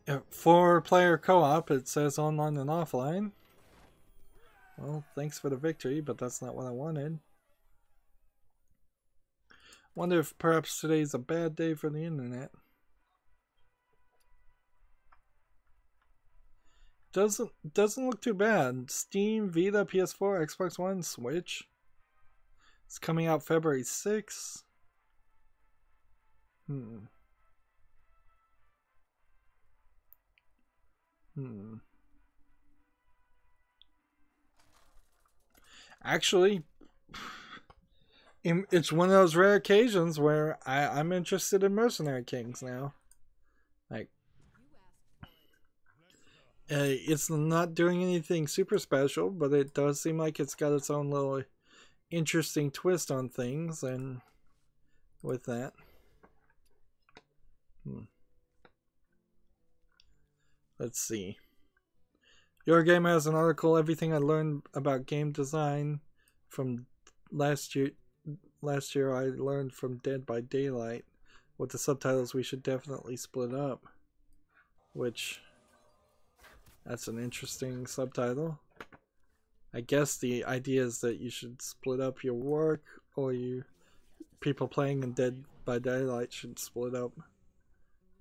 4-player co-op. It says online and offline. Well, thanks for the victory, but that's not what I wanted. Wonder if perhaps today's a bad day for the internet. Doesn't look too bad. Steam, Vita, PS4, Xbox One, Switch. It's coming out February 6th. Actually, it's one of those rare occasions where I'm interested in Mercenary Kings now. Like, it's not doing anything super special, but it does seem like it's got its own little interesting twist on things, and with that. Let's see. Your Game has an article, Everything I Learned About Game Design from last year. Last year I learned from Dead by Daylight, with the subtitles We Should Definitely Split Up. Which, that's an interesting subtitle. I guess the idea is that you should split up your work, or people playing in Dead by Daylight should split up.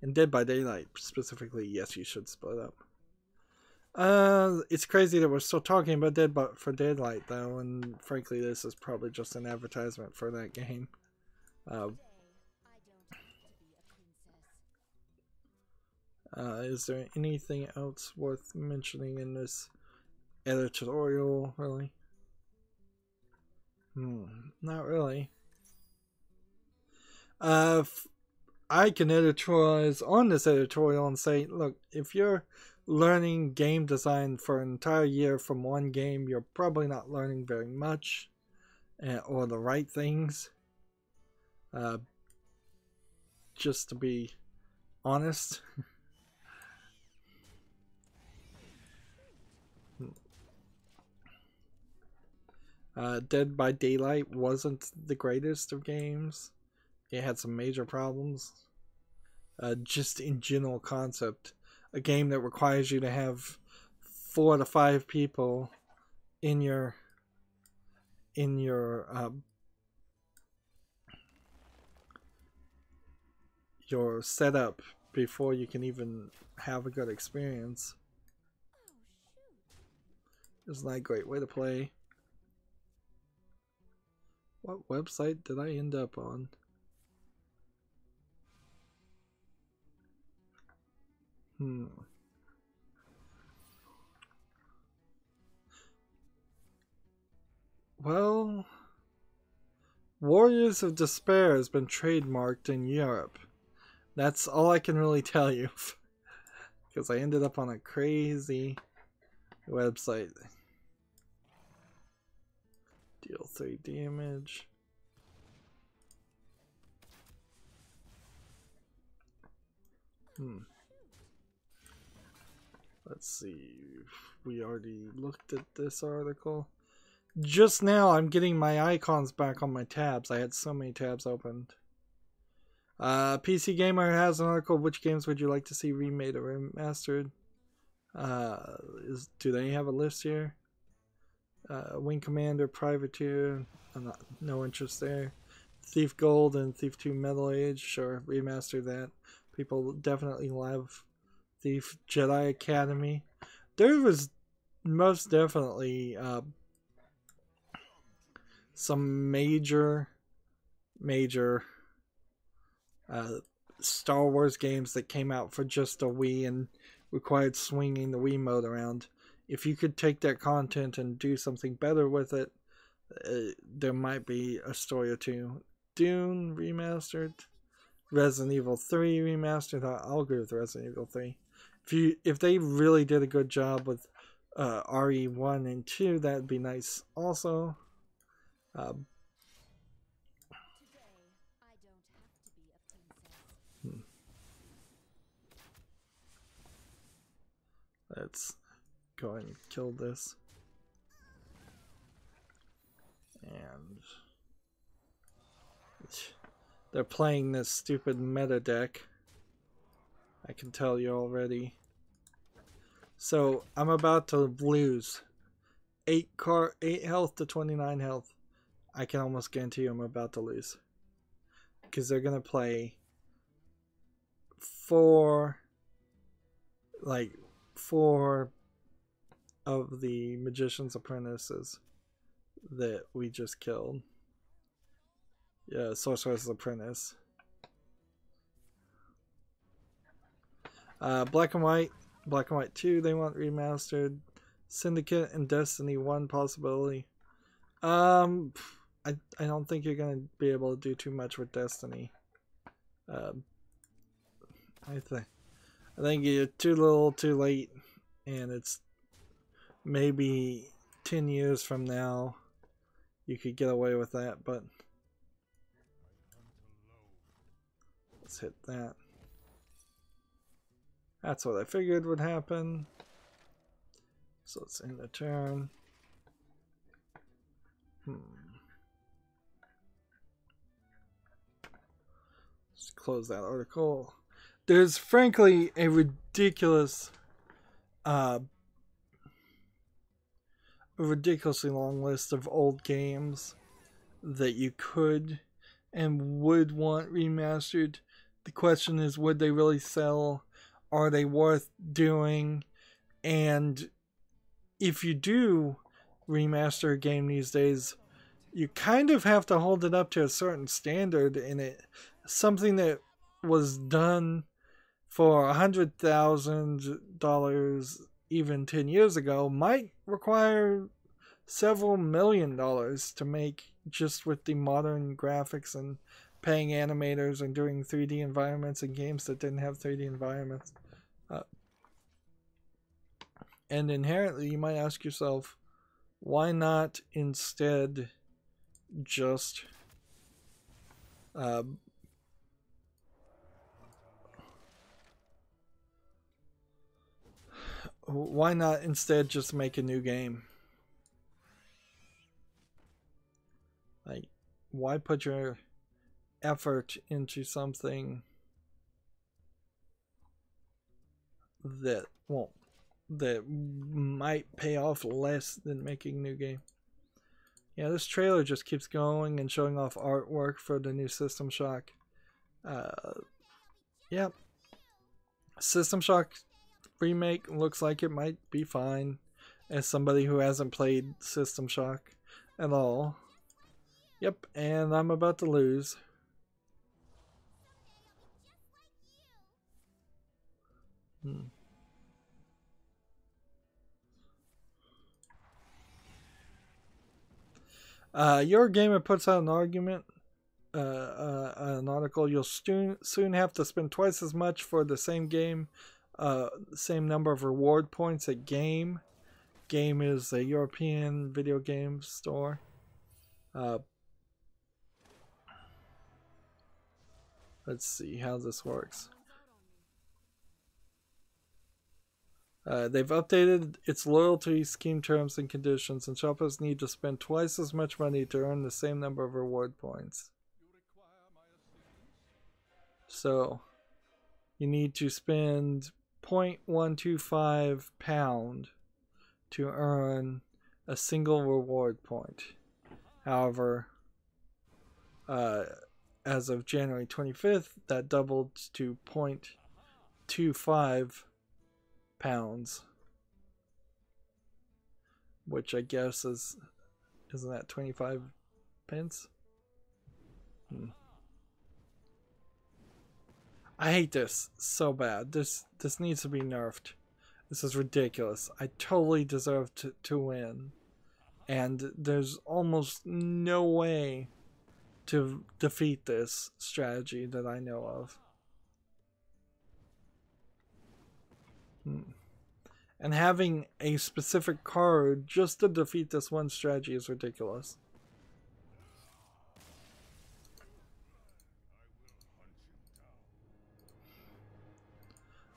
In Dead by Daylight specifically, yes, you should split up. It's crazy that we're still talking about Dead for Daylight though, and frankly this is probably just an advertisement for that game. Is there anything else worth mentioning in this editorial, really? Not really. I can editorialize on this editorial and say, look, if you're learning game design for an entire year from one game, you're probably not learning very much, or the right things. Just to be honest. Dead by Daylight wasn't the greatest of games. It had some major problems. Just in general concept. A game that requires you to have 4 to 5 people in your setup before you can even have a good experience. It's not a great way to play. What website did I end up on? Well, Warriors of Despair has been trademarked in Europe. That's all I can really tell you. Because I ended up on a crazy website. Deal 3 damage. Let's see. We already looked at this article. Just now I'm getting my icons back on my tabs. I had so many tabs opened. PC Gamer has an article, which games would you like to see remade or remastered? Do they have a list here? Wing Commander, Privateer, no interest there. Thief Gold and Thief 2 Metal Age, sure, remaster that. People definitely love Thief. Jedi Academy. There was most definitely some major Star Wars games that came out for just a Wii and required swinging the Wiimote around. if you could take that content and do something better with it, there might be a story or two. Dune remastered, Resident Evil 3 remastered. I'll agree with Resident Evil 3. If they really did a good job with RE1 and 2, that'd be nice also. Let's go ahead and kill this. And they're playing this stupid meta deck. I can tell you already. So I'm about to lose 8 health to 29 health. I can almost guarantee you I'm about to lose. Because they're gonna play 4 of the Magician's Apprentices that we just killed. Yeah, Sorcerer's Apprentice. Black and White 2, they want remastered. Syndicate and Destiny 1 possibility. I don't think you're gonna be able to do too much with Destiny. I think you're too little, too late, and it's maybe 10 years from now you could get away with that, but let's hit that. That's what I figured would happen. So let's end the turn. Let's close that article. There's frankly a ridiculously long list of old games that you could and would want remastered. The question is, would they really sell? Are they worth doing? And if you do remaster a game these days, you kind of have to hold it up to a certain standard, and something that was done for $100,000 even 10 years ago might require several $1,000,000 to make, just with the modern graphics and paying animators and doing 3D environments in games that didn't have 3D environments. And inherently, you might ask yourself, why not instead just make a new game? Like, why put your effort into something that might pay off less than making a new game? Yeah, this trailer just keeps going and showing off artwork for the new System Shock. Yeah, System Shock remake looks like it might be fine, as somebody who hasn't played System Shock at all. Yep, and I'm about to lose. Your gamer puts out an article. You'll soon have to spend twice as much for the same game, same number of reward points at Game. Game is a European video game store. Let's see how this works. They've updated its loyalty scheme terms and conditions, and shoppers need to spend twice as much money to earn the same number of reward points. So, you need to spend £0.125 to earn a single reward point. However, as of January 25th, that doubled to £0.25, which I guess isn't that 25 pence? I hate this so bad. This needs to be nerfed. This is ridiculous. I totally deserve to win. And there's almost no way to defeat this strategy that I know of. And having a specific card just to defeat this one strategy is ridiculous.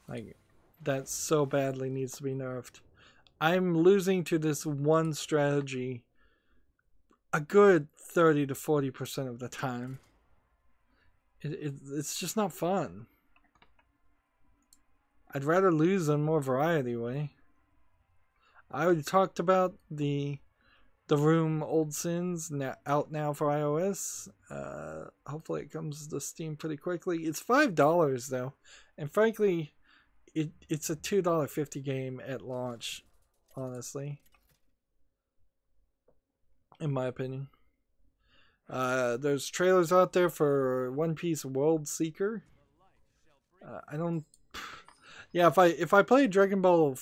Like, that so badly needs to be nerfed. I'm losing to this one strategy a good 30 to 40% of the time. It's just not fun. I'd rather lose in more variety way. I already talked about the Room Old Sins out now for iOS. Hopefully it comes to Steam pretty quickly. It's $5 though, and frankly, it's a $2.50 game at launch. Honestly, in my opinion, there's trailers out there for One Piece World Seeker. I don't. Yeah, if I play Dragon Ball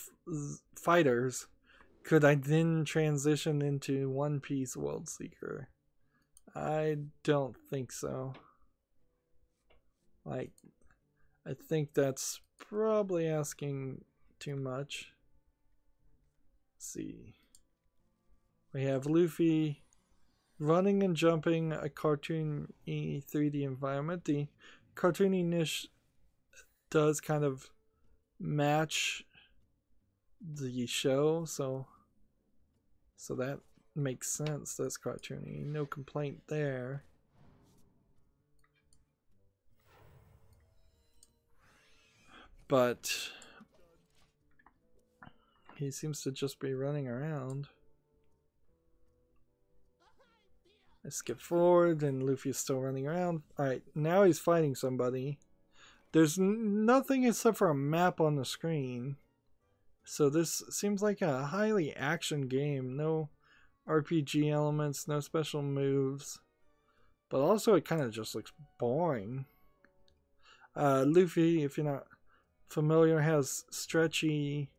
Fighters, could I then transition into One Piece World Seeker? I don't think so. Like, I think that's probably asking too much. Let's see. We have Luffy running and jumping a cartoony 3D environment. The cartoony niche does kind of match the show, so that makes sense. That's cartoony. No complaint there. But he seems to just be running around. I skip forward and Luffy's still running around. Alright, now he's fighting somebody. There's nothing except for a map on the screen. So this seems like a highly action game. No RPG elements, no special moves. But also it kind of just looks boring. Luffy, if you're not familiar, has stretchy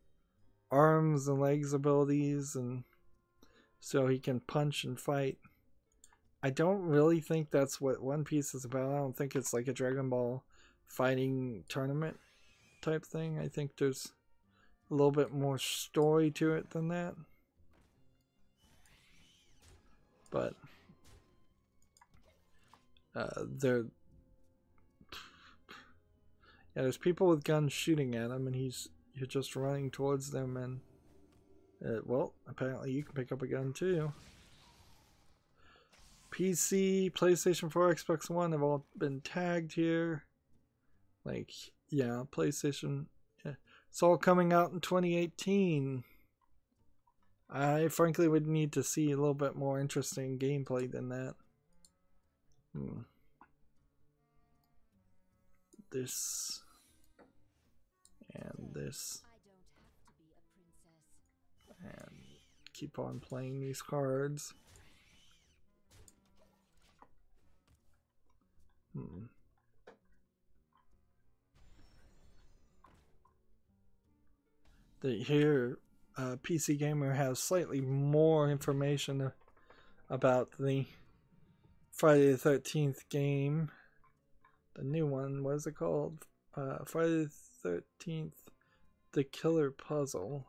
arms and legs abilities, and so he can punch and fight. I don't really think that's what One Piece is about. I don't think it's like a Dragon Ball fighting tournament type thing. I think there's a little bit more story to it than that. But there's people with guns shooting at him, and you're just running towards them, and well, apparently you can pick up a gun too. PC, PlayStation 4, Xbox One have all been tagged here. Like, yeah, PlayStation. Yeah. It's all coming out in 2018. I frankly would need to see a little bit more interesting gameplay than that. This. And this. And keep on playing these cards. Here, PC Gamer has slightly more information about the Friday the 13th game. The new one, what is it called? Friday the 13th, The Killer Puzzle.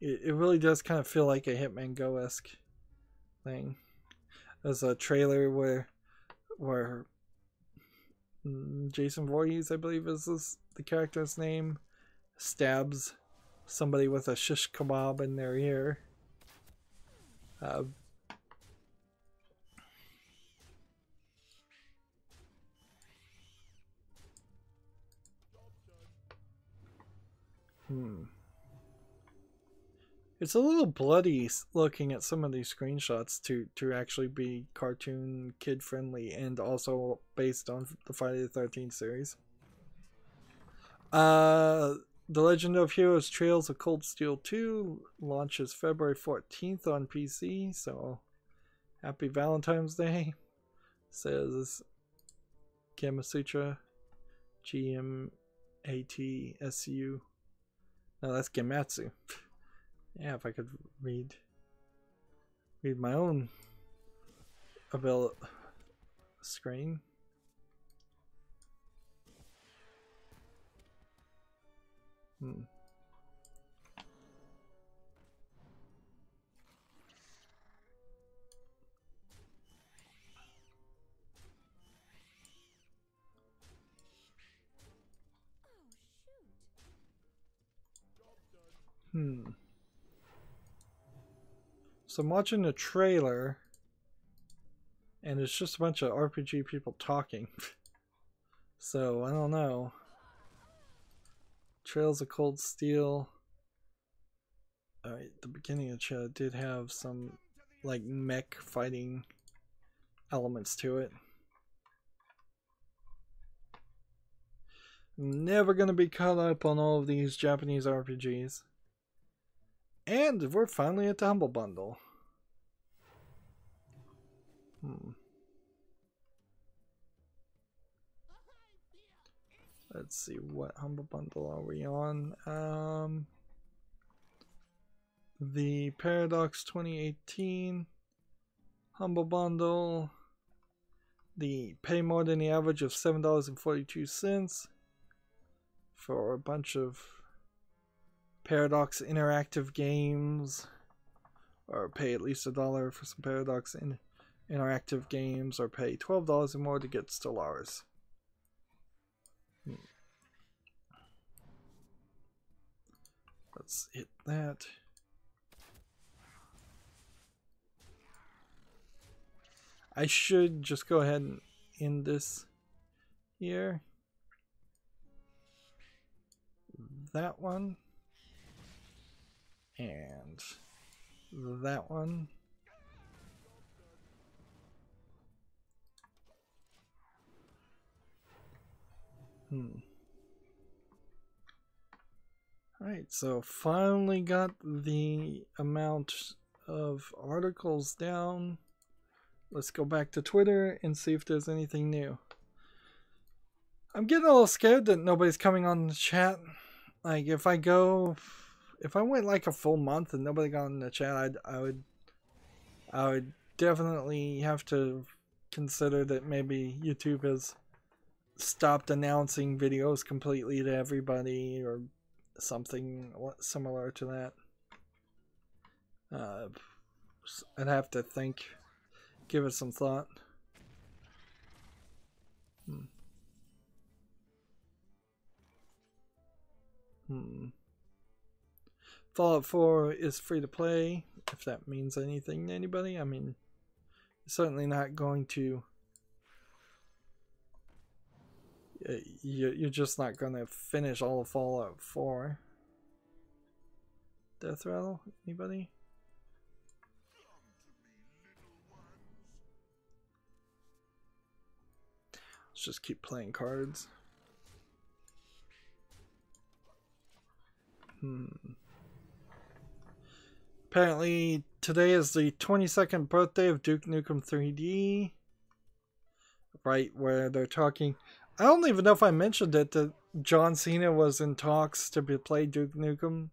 It really does kind of feel like a Hitman Go-esque thing. There's a trailer where Jason Voorhees, I believe is the character's name, stabs somebody with a shish kebab in their ear. It's a little bloody looking at some of these screenshots to actually be cartoon kid friendly and also based on the Friday the 13th series. The Legend of Heroes Trails of Cold Steel 2 launches February 14th on PC, so happy Valentine's Day, says Gamasutra GMATSU. No, that's Gematsu. Yeah, if I could read my own screen. Hmm. So I'm watching a trailer, and it's just a bunch of RPG people talking. So I don't know. Trails of Cold Steel. Alright, the beginning of the show did have some like mech fighting elements to it. I'm never gonna be caught up on all of these Japanese RPGs. And we're finally at the Humble Bundle. Let's see, what Humble Bundle are we on? The Paradox 2018 Humble Bundle. The pay more than the average of $7.42 for a bunch of Paradox interactive games, or pay at least $1 for some Paradox interactive games, or pay $12 or more to get Stellaris. Let's hit that. I should just go ahead and end this here. That one. And that one. Alright, so finally got the amount of articles down. Let's go back to Twitter and see if there's anything new. I'm getting a little scared that nobody's coming on the chat. Like, if I went like a full month and nobody got on the chat, I would definitely have to consider that maybe YouTube has stopped announcing videos completely to everybody or something similar to that. I'd have to give it some thought. Fallout 4 is free to play, if that means anything to anybody. I mean, certainly not going to. You're just not going to finish all of Fallout 4. Death Rattle? Anybody? Let's just keep playing cards. Apparently, today is the 22nd birthday of Duke Nukem 3D. Right where they're talking. I don't even know if I mentioned it, that John Cena was in talks to play Duke Nukem.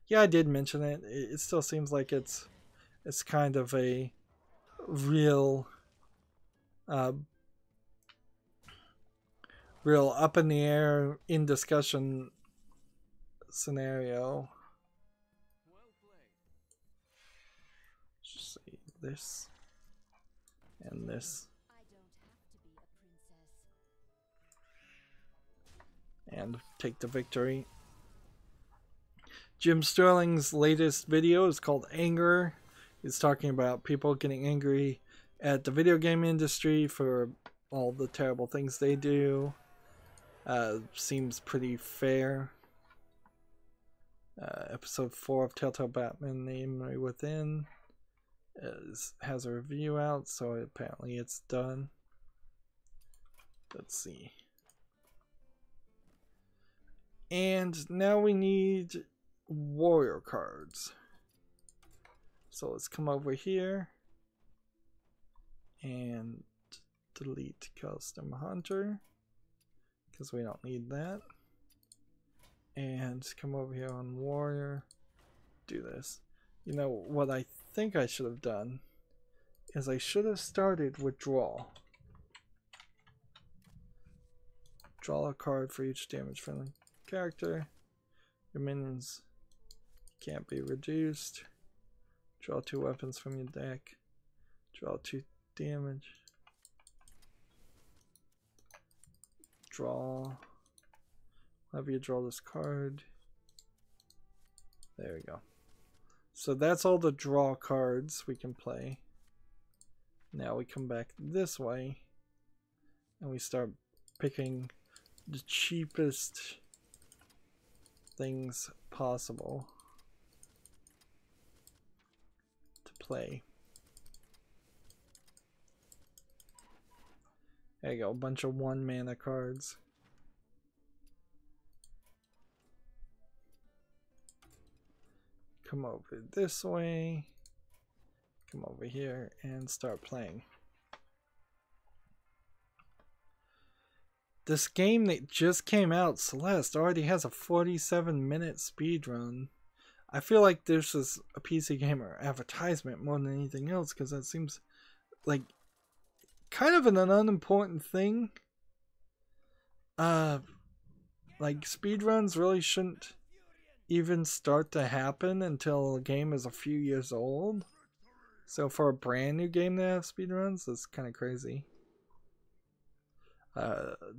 Yeah, I did mention it. It still seems like it's kind of a real up in the air, in discussion scenario. Let's see, this and this. And take the victory. Jim Sterling's latest video is called Anger. He's talking about people getting angry at the video game industry for all the terrible things they do. Seems pretty fair. Episode 4 of Telltale Batman Namely Within has a review out, so apparently it's done. Let's see. And now we need warrior cards. So let's come over here and delete Custom Hunter because we don't need that. And come over here on warrior. Do this. You know what I think I should have done is I should have started with draw. Draw a card for each damage friendly character. Your minions can't be reduced. Draw 2 weapons from your deck. Draw 2 damage. Draw. Have you draw this card. There we go. So that's all the draw cards we can play. Now we come back this way and we start picking the cheapest things possible to play. There you go, a bunch of 1 mana cards. Come over this way, come over here and start playing. This game that just came out, Celeste, already has a 47-minute speed run. I feel like this is a PC Gamer advertisement more than anything else, because that seems like kind of an unimportant thing. Like speedruns really shouldn't even start to happen until a game is a few years old. So for a brand new game to have speedruns, that's kind of crazy.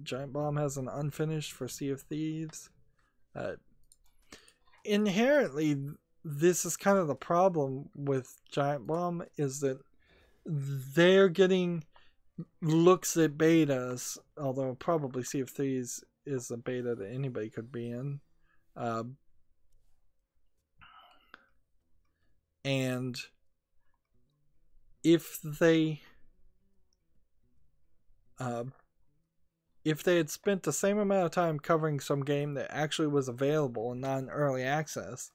Giant Bomb has an unfinished for Sea of Thieves. Inherently, this is kind of the problem with Giant Bomb, is that they're getting looks at betas, although probably Sea of Thieves is a beta that anybody could be in. And if they had spent the same amount of time covering some game that actually was available and not in early access,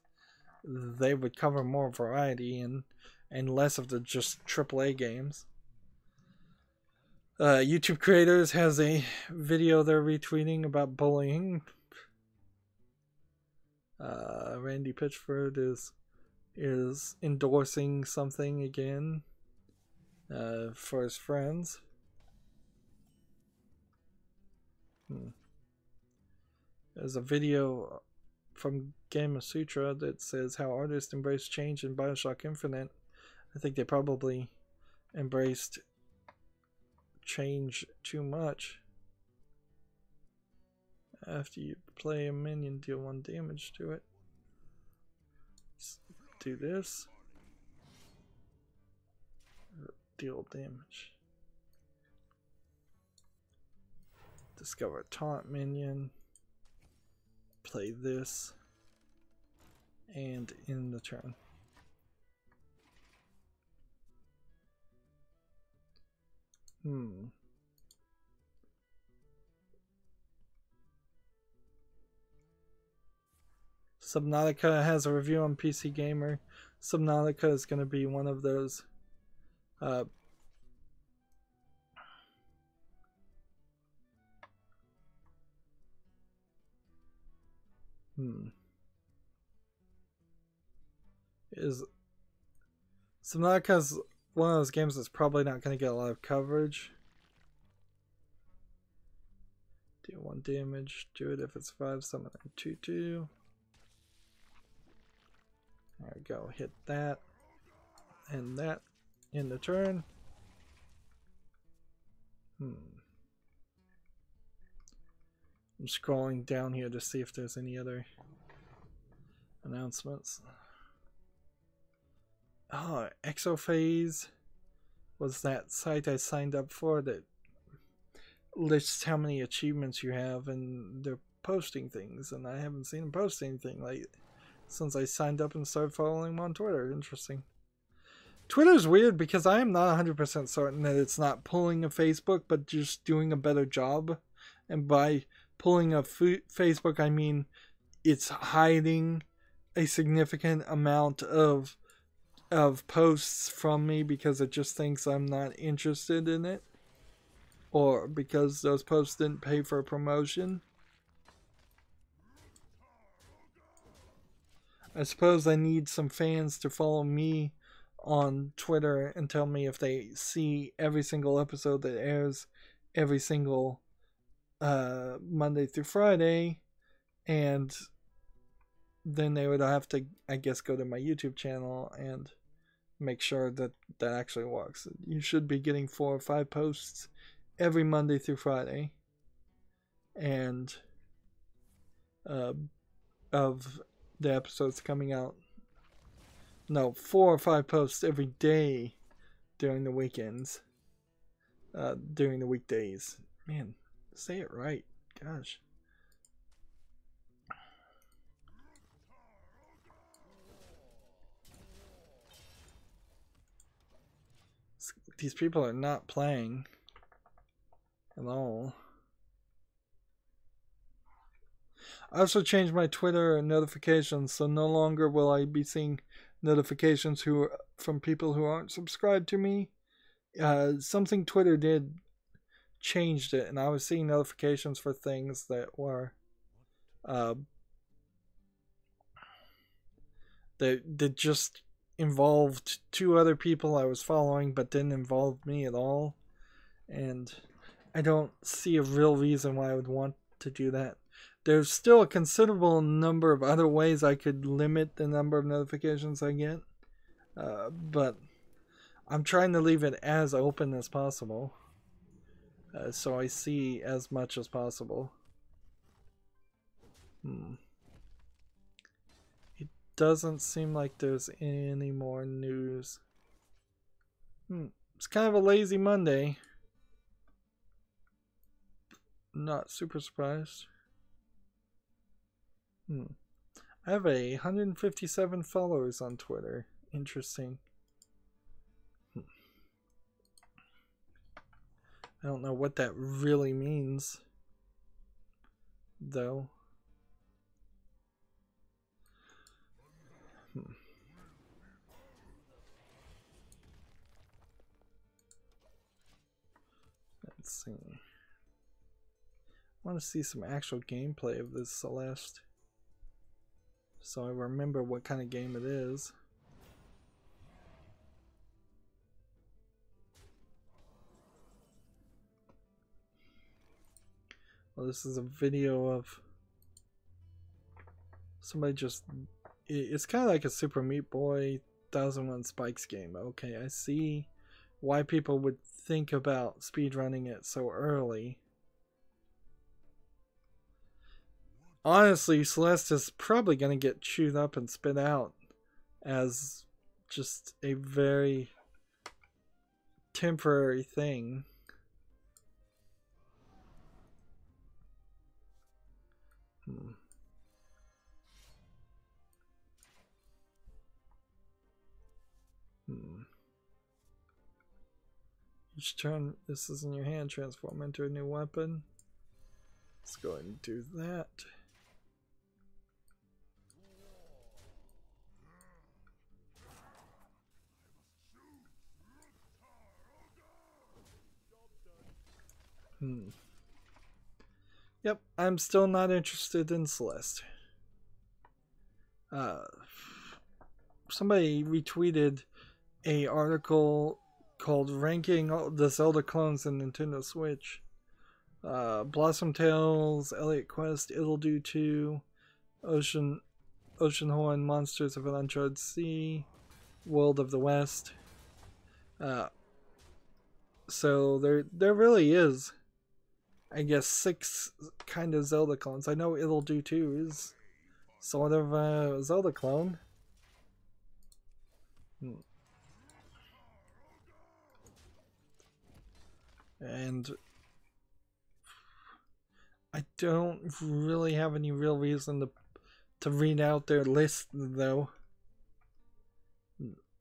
they would cover more variety and less of the just AAA games. YouTube Creators has a video they're retweeting about bullying. Randy Pitchford is endorsing something again for his friends. There's a video from Game Sutra that says how artists embrace change in BioShock Infinite. I think they probably embraced change too much. After you play a minion, deal 1 damage to it. Let's do this. Deal damage. Discover a taunt minion. Play this. And end the turn. Subnautica has a review on PC Gamer. Subnautica is going to be one of those Subnautica is one of those games that's probably not going to get a lot of coverage. Deal 1 damage. Do it if it survives. Summon a 2/2. There we go. Hit that and that in the turn. I'm scrolling down here to see if there's any other announcements. Oh, Exophase was that site I signed up for that lists how many achievements you have, and they're posting things, and I haven't seen them post anything like since I signed up and started following them on Twitter. Interesting. Twitter's weird because I am not 100% certain that it's not pulling a Facebook, but just doing a better job. And by pulling a Facebook, I mean it's hiding a significant amount of posts from me because it just thinks I'm not interested in it, or because those posts didn't pay for a promotion. I suppose I need some fans to follow me on Twitter and tell me if they see every single episode that airs every single Monday through Friday, and then they would have to, I guess, go to my YouTube channel and make sure that that actually works. You should be getting 4 or 5 posts every Monday through Friday, and of the episodes coming out. No, 4 or 5 posts every day during the weekends. During the weekdays. Man, say it right. Gosh. These people are not playing at all. I also changed my Twitter notifications, so no longer will I be seeing notifications from people who aren't subscribed to me. Something Twitter did changed it, and I was seeing notifications for things that were that just involved 2 other people I was following, but didn't involve me at all. And I don't see a real reason why I would want to do that. There's still a considerable number of other ways I could limit the number of notifications I get, but I'm trying to leave it as open as possible, so I see as much as possible. It doesn't seem like there's any more news. It's kind of a lazy Monday. Not super surprised. I have 157 followers on Twitter. Interesting. I don't know what that really means, though. Let's see. I want to see some actual gameplay of this Celeste, so I remember what kind of game it is. Well, this is a video of somebody just... It's kind of like a Super Meat Boy 1001 Spikes game. Okay, I see why people would think about speedrunning it so early. Honestly, Celeste is probably going to get chewed up and spit out as just a very temporary thing. Each turn this is in your hand, transform into a new weapon. Let's go ahead and do that. Yep, I'm still not interested in Celeste. Somebody retweeted a article called "Ranking All the Zelda Clones in Nintendo Switch." Blossom Tales, Elliot Quest, It'll Do 2, Ocean Horn, Monsters of an Uncharted Sea, World of the West. So there really is, I guess, 6 kind of Zelda clones. I know It'll Do 2 is sort of a Zelda clone. And I don't really have any real reason to read out their list, though.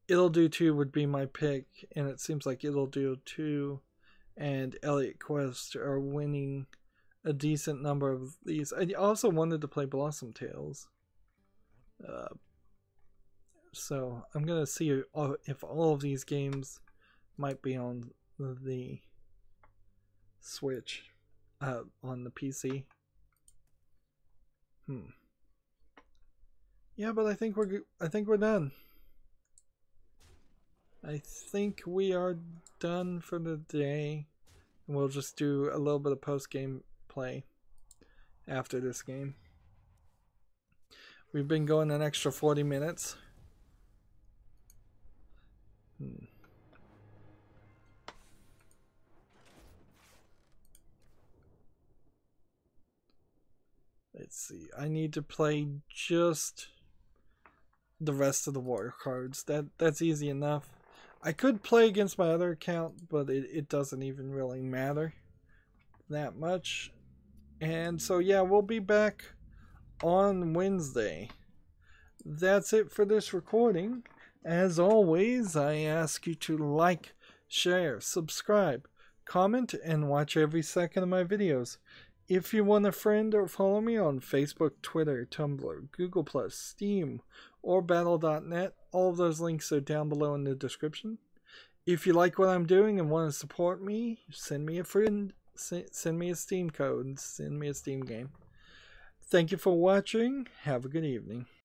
It'll Do 2 would be my pick, and it seems like It'll Do 2 and Elliot Quest are winning a decent number of these. I also wanted to play Blossom Tales. So I'm going to see if all of these games might be on the Switch, on the PC. Yeah, but I think we're done. I think we are done for the day. And we'll just do a little bit of post-game play after this game. We've been going an extra 40 minutes. Let's see. I need to play just the rest of the war cards. That's easy enough. I could play against my other account, but it doesn't even really matter that much. And so yeah, we'll be back on Wednesday. That's it for this recording. As always, I ask you to like, share, subscribe, comment, and watch every second of my videos. If you want a friend or follow me on Facebook, Twitter, Tumblr, Google+, Steam, or Battle.net, all of those links are down below in the description. If you like what I'm doing and want to support me, send me a friend, send me a Steam code, and send me a Steam game. Thank you for watching. Have a good evening.